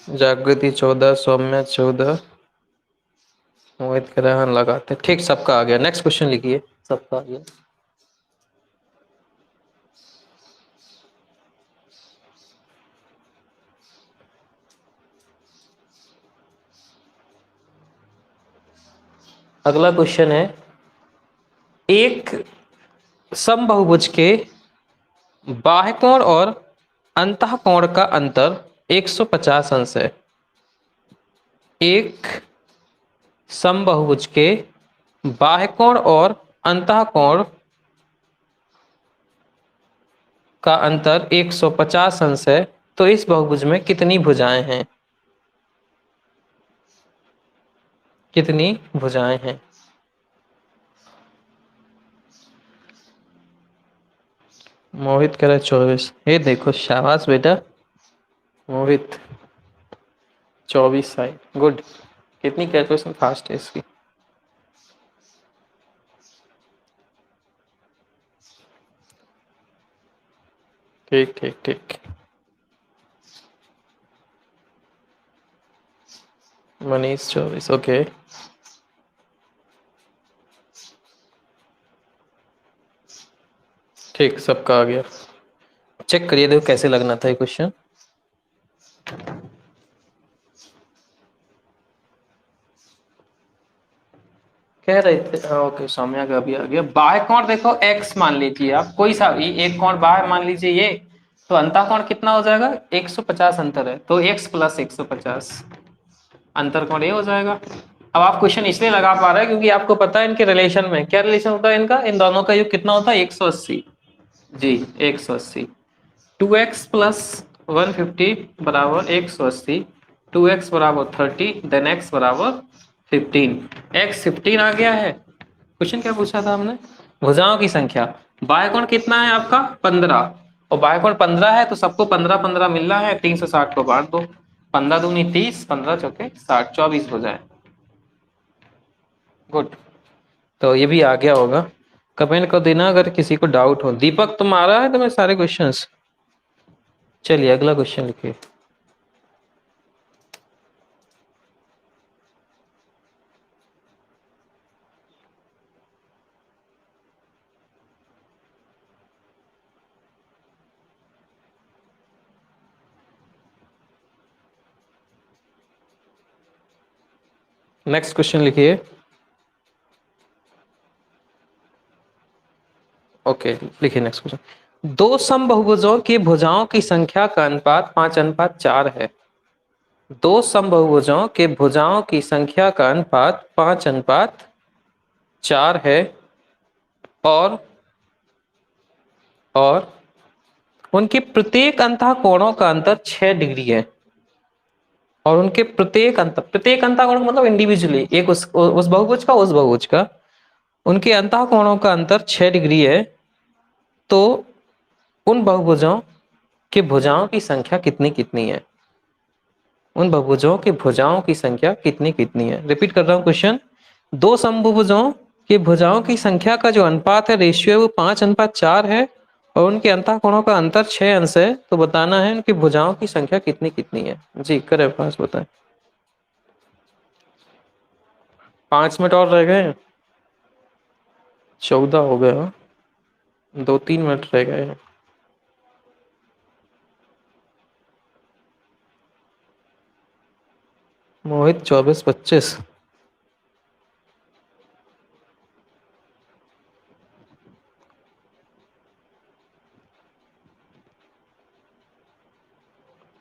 जागृति 14, सौम्या 14, मोहित कह रहा है लगाते, ठीक सबका आ गया। नेक्स्ट क्वेश्चन लिखिए, सबका आ गया। अगला क्वेश्चन है, एक समबाहुभुज के बाह्य कोण और अंतः कोण का अंतर 150 अंश है। एक समबाहुभुज के बाह्य कोण और अंतः कोण का अंतर 150 अंश है, तो इस बहुभुज में कितनी भुजाएं हैं? कितनी भुजाएं हैं? मोहित कह रहा है 24। ये देखो शाबाश बेटा मोहित, 24 साइड, गुड। कितनी कैलकुलेशन फास्ट है इसकी। ठीक ठीक ठीक। मनीष 24, ओके। ठीक सबका आ गया। चेक करिए देखो कैसे लगना था ये क्वेश्चन। कह रहे थे, हाँ ओके, सौम्या का भी आ गया। बाह्य कोण देखो x मान लीजिए आप, कोई सा भी एक कोण बाह्य मान लीजिए ये, तो अंतः कोण कितना हो जाएगा? 150 अंतर है, तो x प्लस 150 अंतर कोण ये हो जाएगा। अब आप क्वेश्चन इसलिए लगा पा रहे हैं क्योंकि आपको पता है इनके रिलेशन में क्या रिलेशन होता है इनका, इन दोनों का योग कितना होता है? 180। जी 180। 2x प्लस 150 बराबर 180, 2x बराबर 30, देन x बराबर 15। x 15 आ गया है। क्वेश्चन क्या पूछा था हमने? भुजाओं की संख्या। बाह्य कोण कितना है आपका? 15, और बाह्य कोण 15 है तो सबको 15 15 मिल रहा है, 360 को बांट दो, 15 दूनी 30, 15 चौके 60, 24 भुजाएं। गुड। तो ये भी आ गया होगा, कमेंट कर देना अगर किसी को डाउट हो। दीपक तुम आ रहा है तुम्हें सारे क्वेश्चंस? चलिए अगला क्वेश्चन लिखिए। नेक्स्ट क्वेश्चन लिखिए। ओके लिखिए नेक्स्ट क्वेश्चन। दो समबाहुभुजों की भुजाओं की संख्या का अनुपात 5:4 है। दो समबाहुभुजों के भुजाओं की संख्या का अनुपात 5:4 है, और और उनके प्रत्येक अंतः कोणों का अंतर 6 डिग्री है। और उनके प्रत्येक अंतः कोण मतलब इंडिविजुअली, एक उस बहुभुज का, उस बहुभुज का, उनके अंतः कोणों का अंतर 6 डिग्री है, तो उन बहुभुजों की भुजाओं की संख्या कितनी कितनी है? उन बहुभुजों की भुजाओं की संख्या कितनी कितनी है? रिपीट कर रहा हूं क्वेश्चन। दो समभुजों की भुजाओं की संख्या का जो अनुपात है, रेशियो है, वो 5:4 है, और उनके अंतः कोणों का अंतर 6 अंश है, तो बताना है उनकी भुजाओं की संख्या कितनी कितनी है। जी करे पास बताएं। 5 मिनट और रह गए, 14 हो गया, 2-3 मिनट रह गए हैं। मोहित 24-25।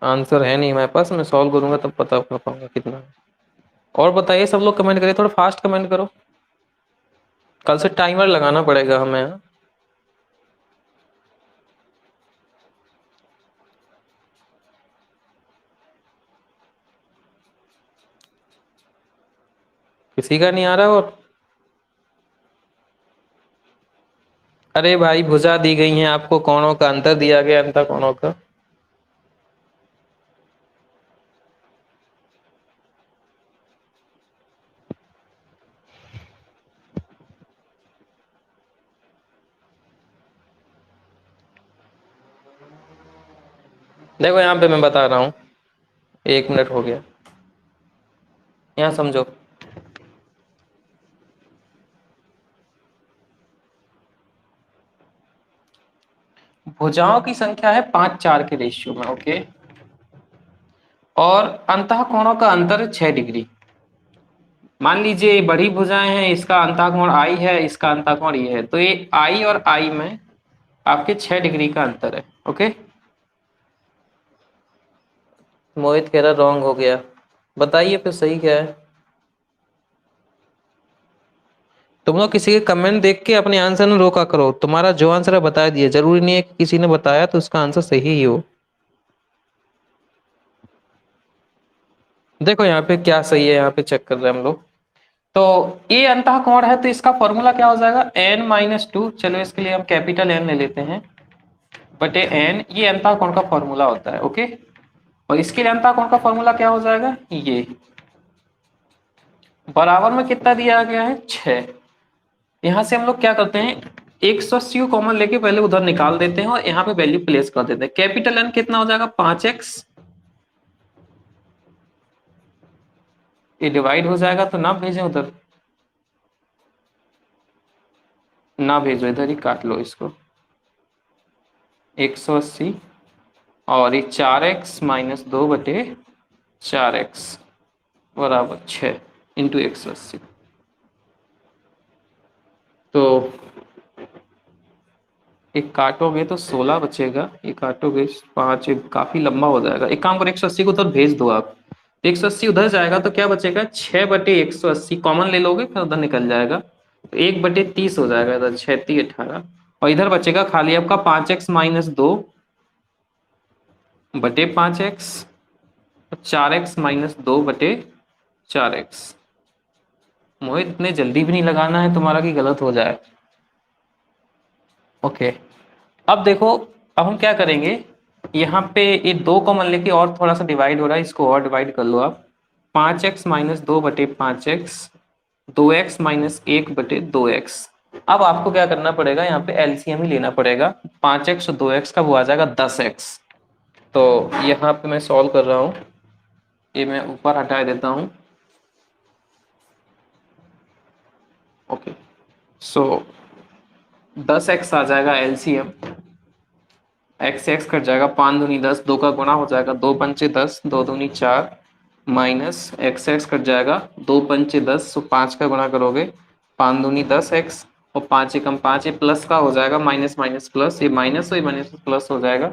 आंसर है नहीं हमारे पास, मैं सॉल्व करूंगा तब पता कर पाऊंगा कितना है। और बताइए, सब लोग कमेंट करिए, थोड़ा फास्ट कमेंट करो, कल से टाइमर लगाना पड़ेगा हमें। किसी का नहीं आ रहा। और अरे भाई, भुजा दी गई है आपको, कोणों का अंतर दिया गया, अंतर कोणों का। देखो यहाँ पे मैं बता रहा हूँ, 1 मिनट हो गया, यहाँ समझो। भुजाओं की संख्या है 5-4 के रेशियो में, ओके। और अंतः कोणों का अंतर है 6 डिग्री। मान लीजिए बड़ी भुजाएं हैं, इसका अंतः कोण आई है, इसका अंतः कोण ये है, तो ये आई और आई में आपके 6 डिग्री का अंतर है, ओके। मोहित कह रहा रॉन्ग हो गया, बताइए फिर सही क्या है। तुम लोग किसी के कमेंट देख के अपने आंसर में रोका करो, तुम्हारा जो आंसर है बता दिए, जरूरी नहीं है कि किसी ने बताया तो उसका आंसर सही ही हो। देखो यहाँ पे क्या सही है, यहाँ पे चेक कर रहे हैं हम लोग। तो ये अंतः कोण है, तो इसका फॉर्मूला क्या हो जाएगा, n-2। चलो इसके लिए हम कैपिटल N ले लेते हैं, बटे n। ये अंतः कोण का फॉर्मूला होता है, ओके। और इसके लिए अंतः कोण का फॉर्मूला क्या हो जाएगा, ये बराबर में कितना दिया गया है, 6। यहाँ से हम लोग क्या करते हैं, 180 को कॉमन लेके पहले उधर निकाल देते हैं और यहाँ पे वैल्यू प्लेस कर देते हैं। कैपिटल N कितना हो जाएगा, 5x। ये डिवाइड हो जाएगा तो ना भेजें उधर, ना भेजो इधर ही, काट लो इसको। 180 और ये 4x माइनस 2/4x बराबर 6 इंटू 180। तो एक काटोगे तो 16 बचेगा, ये काटोगे 5, काफी लंबा हो जाएगा। एक काम करो, 180 को उधर भेज दो आप, 180 उधर जाएगा तो क्या बचेगा, 6/180 कॉमन ले लोगे फिर उधर निकल जाएगा, तो 1/30 हो जाएगा, इधर 6×18। और इधर बचेगा खाली आपका 5x minus 2/5x, 4x minus 2/4x। मोहित इतने जल्दी भी नहीं लगाना है तुम्हारा कि गलत हो जाए, ओके। अब देखो, अब हम क्या करेंगे, यहाँ पे ये 2 कॉमन लेके और थोड़ा सा डिवाइड हो रहा है, इसको और डिवाइड कर लो आप। 5x minus 2/5x, 2x minus 1/2x। अब आपको क्या करना पड़ेगा, यहाँ पे एलसीएम ही लेना पड़ेगा। 5x और 2x का वो आ जाएगा 10x। तो यहाँ पे मैं सॉल्व कर रहा हूँ, ये मैं ऊपर हटा देता हूँ, ओके। सो 10x आ जाएगा एलसीएम, x से x कट जाएगा, 5 दूनी 10, 2 का गुणा हो जाएगा, 2 पंचे 10, 2 दूनी 4, माइनस x से x कट जाएगा, 2 पंचे 10, तो 5 का गुणा करोगे, 5 दूनी 10x और 5 एकम 5, ये प्लस का हो जाएगा, माइनस माइनस प्लस, ये माइनस, ये माइनस प्लस हो जाएगा,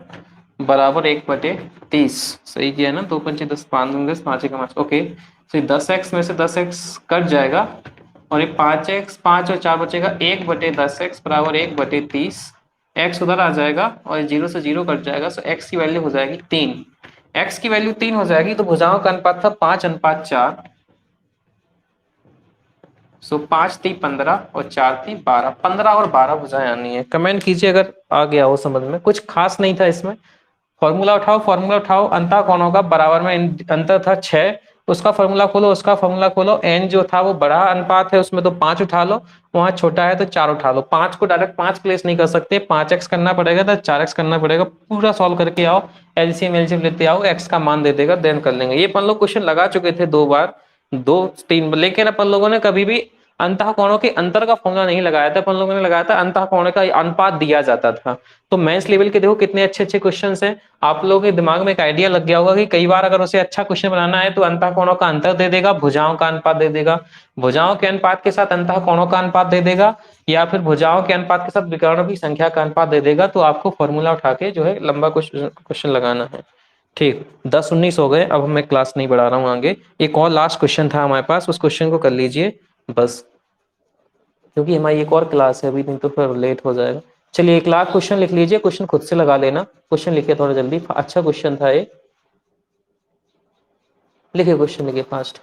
बराबर 1/30। सही किया है ना, 2 पंचे 10, 5 दूनी 10, 5 एकम 5, ओके। तो 10x में से 10x कट जाएगा और ये 5x, 5 और 4 बचेगा, 1/10x बराबर 1/30। x उधर आ जाएगा और 0 से 0 कट जाएगा, सो x की वैल्यू हो जाएगी 3। x की वैल्यू 3 हो जाएगी, तो भुजाओं का अनुपात था 5:4। सो 5 थी 15 और 4 थी 12, 15 और 12 भुजाएं आनी है। कमेंट कीजिए अगर आ गया हो समझ में, कुछ खास नहीं था इसमें। फॉर्मूला उठाओ, फॉर्मूला उठाओ, अंतः कोणों का बराबर में अंतर था 6, उसका फॉर्मूला खोलो, उसका फॉर्मूला खोलो। n जो था वो बड़ा अनुपात है, उसमें तो 5 उठा लो, वहां छोटा है तो 4 उठा लो। 5 को डायरेक्ट 5 प्लेस नहीं कर सकते, 5x करना पड़ेगा तो 4x करना पड़ेगा। पूरा सॉल्व करके आओ, एलसीएम एलसीएम लेते आओ, x का मान दे देगा, देन कर लेंगे। ये अपन लोग क्वेश्चन लगा चुके थे 2 बार, 2-3, लेकिन अपन लोगों ने कभी भी अंतः कोणों के अंतर का फॉर्मूला नहीं लगाया था, अपन लोगों ने लगाया था अंतः कोणों का अनुपात दिया जाता था। तो मेंस लेवल के देखो कितने अच्छे अच्छे क्वेश्चंस हैं, आप लोगों के दिमाग में एक आइडिया लग गया होगा कि कई बार अगर उसे अच्छा क्वेश्चन बनाना है तो अंतः कोणों का अंतर दे देगा, भुजाओं का अनुपात दे देगा, भुजाओं के अनुपात के साथ अंतः कोणों का अनुपात दे देगा, या फिर भुजाओं के अनुपात के साथ विकर्णों की संख्या का अनुपात दे देगा। तो आपको फॉर्मूला उठा के जो है लंबा क्वेश्चन लगाना है। ठीक, 10-19 हो गए। अब मैं क्लास नहीं बढ़ा रहा हूँ आगे। एक और लास्ट क्वेश्चन था हमारे पास, उस क्वेश्चन को कर लीजिए बस, क्योंकि हमारी एक और क्लास है अभी, नहीं तो फिर लेट हो जाएगा। चलिए एक लास्ट क्वेश्चन लिख लीजिए, क्वेश्चन खुद से लगा लेना। क्वेश्चन लिखिए थोड़ा जल्दी, अच्छा क्वेश्चन था ये। लिखिए क्वेश्चन, लिखिए फास्ट।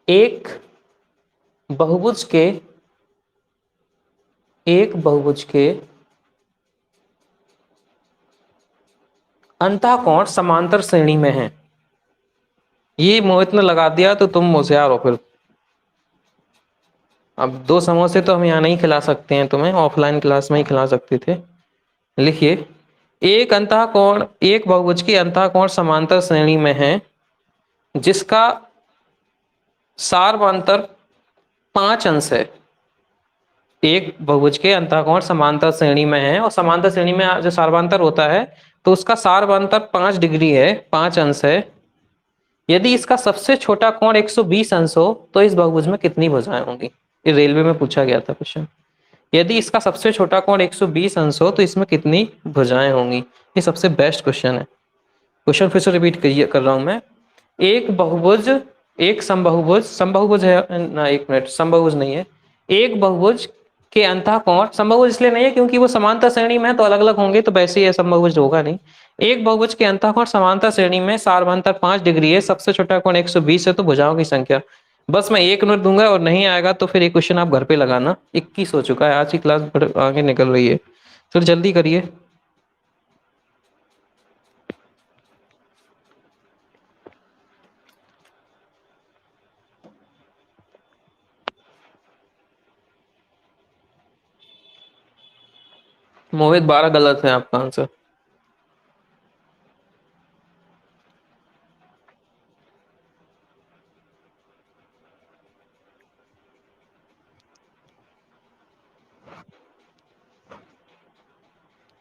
एक बहुभुज के एक बहुभुज के अंतःकोण समांतर श्रेणी में है। ये मोहित ने लगा दिया तो तुम होशियार हो फिर। अब 2 समोसे तो हम यहाँ नहीं खिला सकते हैं तुम्हें, ऑफलाइन क्लास में ही खिला सकते थे। लिखिए, एक बहुभुज की अंतःकोण समांतर श्रेणी में है जिसका सार्वंतर 5 अंश है। एक बहुभुज के अंतःकोण समांतर श्रेणी में है, और समांतर श्रेणी में जो सार्वंतर होता है तो उसका सार्वंतर 5 डिग्री है, 5 अंश है। यदि इसका सबसे छोटा कोण 120 अंश हो तो इस बहुभुज में कितनी भुजाएं होंगी? ये रेलवे में पूछा गया था क्वेश्चन। यदि इसका सबसे छोटा कोण 120 अंश हो तो इसमें कितनी भुजाएं होंगी? ये सबसे बेस्ट क्वेश्चन है। क्वेश्चन फिर से रिपीट कर रहा हूं मैं। एक बहुभुज, एक समबाहुभुज, समबाहुभुज है ना, एक मिनट, समबाहुभुज नहीं है। एक बहुभुज के अंतःकोण, समबाहुभुज इसलिए नहीं है क्योंकि वो समांतर श्रेणी में है तो अलग अलग होंगे, तो वैसे ही समबाहुभुज होगा नहीं। एक बहुभुज के अंतःकोण समांतर श्रेणी में, सार्वंतर 5 डिग्री है, सबसे छोटा कोण 120 है, तो भुजाओं की संख्या। बस मैं 1 मिनट दूंगा और नहीं आएगा तो फिर ये क्वेश्चन आप घर पे लगाना। 21 हो चुका है, आज की क्लास आगे निकल रही है, फिर जल्दी करिए। मोहित 12 गलत है आपका आंसर।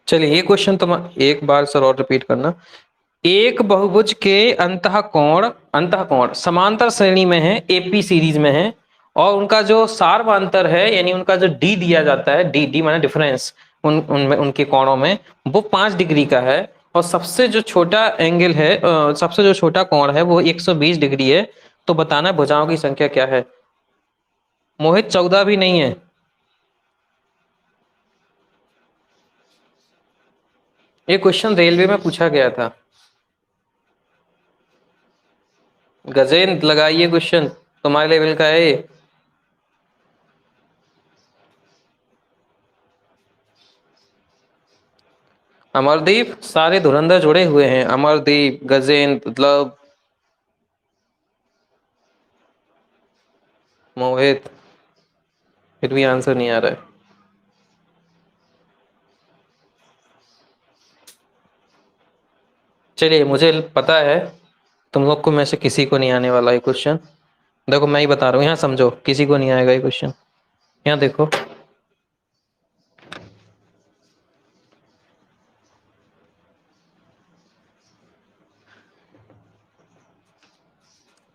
चलिए ये क्वेश्चन तुम एक बार सर और रिपीट करना। एक बहुभुज के अंतःकोण अंतःकोण समांतर श्रेणी में है, एपी सीरीज में है, और उनका जो सार्वंतर है यानी उनका जो डी दिया जाता है, डी डी माने डिफरेंस उनमें उनके कोणों में, वो 5 डिग्री का है। और सबसे जो छोटा एंगल है, सबसे जो छोटा कोण है वो 120 डिग्री है। तो बताना भुजाओं की संख्या क्या है? मोहित 14 भी नहीं है। ये क्वेश्चन रेलवे में पूछा गया था। गजेंद्र लगाइए क्वेश्चन, तुम्हारे लेवल का है ये। अमरदीप, सारे धुरंधर जुड़े हुए हैं, अमरदीप, गजेंद्र, लव, मोहित, फिर भी आंसर नहीं आ रहा है। चलिए मुझे पता है तुम लोग को में से किसी को नहीं आने वाला ये क्वेश्चन। देखो मैं ही बता रहा हूँ, यहाँ समझो, किसी को नहीं आएगा ये क्वेश्चन। यहाँ देखो,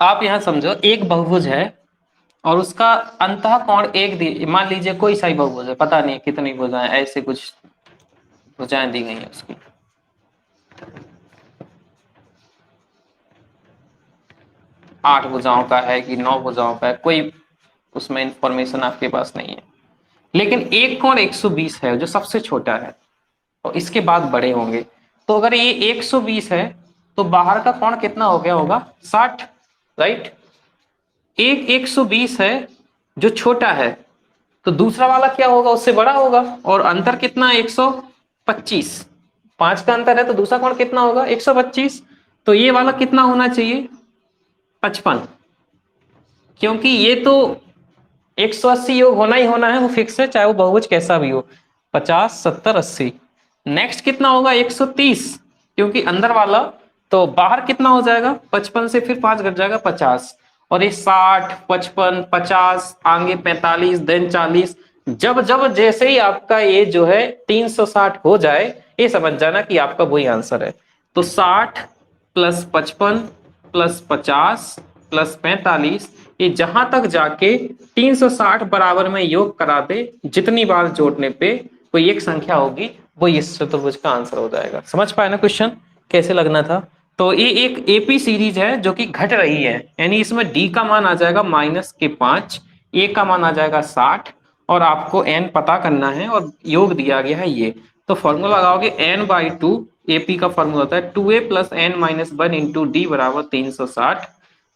आप यहाँ समझो, एक बहुभुज है और उसका अंतःकोण मान लीजिए कोई सा ही बहुभुज है, पता नहीं कितनी भुजाएं, ऐसे कुछ भुजाएं दी गई है उसकी। आठ भुजाओं का है कि 9 भुजाओं का है, कोई उसमें इंफॉर्मेशन आपके पास नहीं है। लेकिन एक कोण 120 है जो सबसे छोटा है, और इसके बाद बड़े होंगे। तो अगर ये 120 है तो बाहर का कोण कितना हो गया होगा? 60, राइट। एक 120 है जो छोटा है, तो दूसरा वाला क्या होगा? उससे बड़ा होगा। और अंतर कितना? 125, 5 का अंतर है, तो दूसरा कोण कितना होगा? 125। तो ये वाला कितना होना चाहिए? 55, क्योंकि ये तो 180 योग होना ही होना है, वो फिक्स है, चाहे वो बहुभुज कैसा भी हो। 50, 70, 80। नेक्स्ट कितना होगा? 130, क्योंकि अंदर वाला, तो बाहर कितना हो जाएगा? 55 से फिर 5 घट जाएगा, 50। और ये 60, 55, 50, आगे 45, देन 40। जब जब जैसे ही आपका ये जो है 360 हो जाए, ये समझ जाना कि आपका वही आंसर है। तो 60 प्लस 55 प्लस 50 प्लस 45, ये जहां तक जाके 360 बराबर में योग करा दे, जितनी बार जोड़ने पे कोई एक संख्या होगी, वो इस चतुर्भुज का आंसर हो जाएगा। समझ पाए ना क्वेश्चन कैसे लगना था। तो ये एक एपी सीरीज है जो कि घट रही है, यानी इसमें डी का मान आ जाएगा -5, ए का मान आ जाएगा 60 और आपको एन पता करना है और योग दिया गया है ये। तो फॉर्मूला लगाओगे n/2, एपी का फॉर्मूला होता है 2a + n-1 इंटू डी बराबर 360।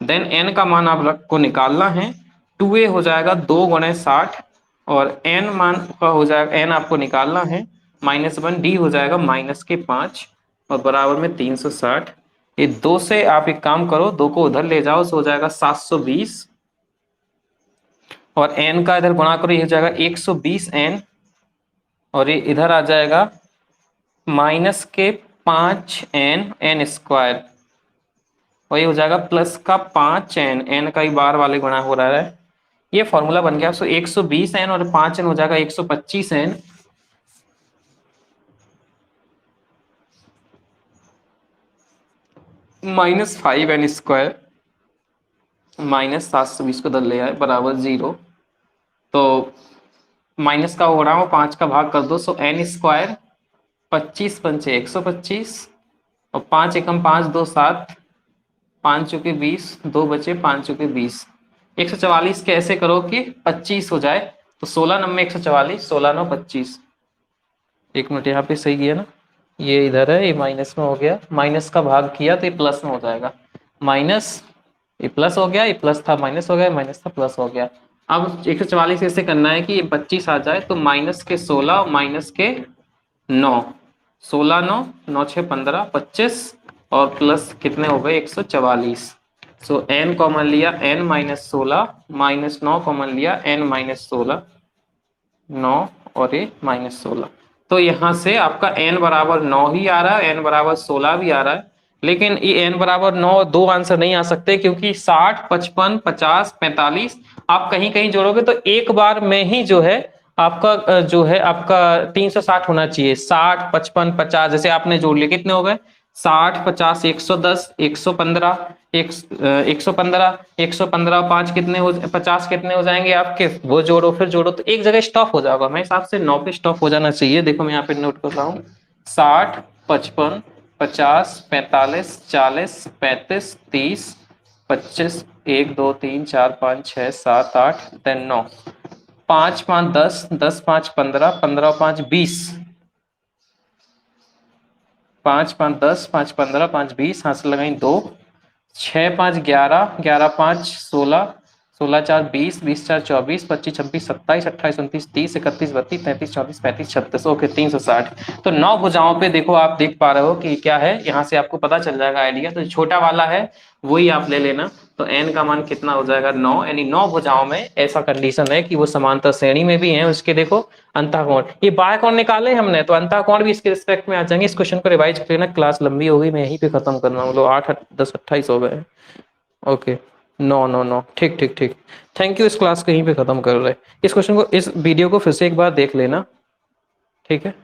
देन n का मान आपको निकालना है, 2a हो जाएगा 2 × 60 और n मान का हो जाएगा, n आपको निकालना है -1, डी हो जाएगा -5 और बराबर में 360। ये 2 से आप एक काम करो, 2 को उधर ले जाओ, सो हो जाएगा 720 और n का इधर गुणा करो, ये हो जाएगा 120n और ये इधर आ जाएगा -5n और ये हो जाएगा +5n, n का ही बार वाले गुणा हो रहा है। ये फॉर्मूला बन गया। सो 120n और 5n हो जाएगा 125n -5n² -720 को इधर ले आए बराबर 0। तो माइनस का हो रहा हो, 5 का भाग कर दो, सो n², 25 पंचे 125 और 5 एकम 5 2 7, 5 चौके 20, 2 बचे 5 चौके 20। 144 कैसे करो कि 25 हो जाए, तो 16 9 144, 16 9 25। एक मिनट, यहाँ पे सही किया ना, ये इधर है, ये माइनस में हो गया, माइनस का भाग किया तो ये प्लस में हो जाएगा, माइनस ये प्लस हो गया, ये प्लस था माइनस हो गया, माइनस था प्लस हो गया। अब 144 कैसे करना है कि ये 25 आ जाए, तो -16 और -9, 16 9 9 6 15 25 और प्लस कितने हो गए 144। सो n कॉमन लिया, n -16 -9 कॉमन लिया, n -16 9 और ये -16। तो यहाँ से आपका n बराबर 9 ही आ रहा है, n बराबर 16 भी आ रहा है, लेकिन ये n बराबर 9 दो आंसर नहीं आ सकते, क्योंकि 60 55 50 45 आप कहीं कहीं जोड़ोगे तो एक बार में ही जो है आपका जो है आपका 360 होना चाहिए। 60 55 50 जैसे आपने जोड़ लिए, कितने हो गए 60 50 110 115 115 115 5 कितने हो 50 कितने हो जाएंगे आपके, वो जोड़ो फिर जोड़ो तो एक जगह स्टॉप हो जाएगा। मेरे हिसाब से 9 पे स्टॉप हो जाना चाहिए। देखो मैं यहाँ पे नोट कर रहा हूँ, 60 55 50 45 40 35 30 25 1 2 3 4 5 6 7 8 देन 9, 5 5 10 10 5 15 15 5 20, 5 5 10 5 15 5 20, हाथ से लगाई 2, 6 5 11 11 5 16 16 4 20 20 4 24 25 26 27 28 29 30 31 32 33 34 35 36। ओके 360। तो 9 भुजाओं पे देखो, आप देख पा रहे हो कि क्या है, यहाँ से आपको पता चल जाएगा आइडिया। तो छोटा वाला है वही आप ले लेना। तो n का मान कितना हो जाएगा 9, यानी 9 भुजाओं में ऐसा कंडीशन है कि वो समांतर श्रेणी में भी है। उसके देखो अंतःकोण, ये बाह्य कोण निकाले हमने, तो अंतःकोण भी इसके रिस्पेक्ट में आ जाएंगे। इस क्वेश्चन को रिवाइज कर लेना, क्लास लंबी हो गई, मैं यहीं पे खत्म करना हूँ। 8 10 28 हो गए। ओके 9 9 9, ठीक ठीक ठीक, थैंक यू। इस क्लास को यहीं पे खत्म कर रहे हैं। इस क्वेश्चन को, इस वीडियो को फिर से एक बार देख लेना, ठीक है।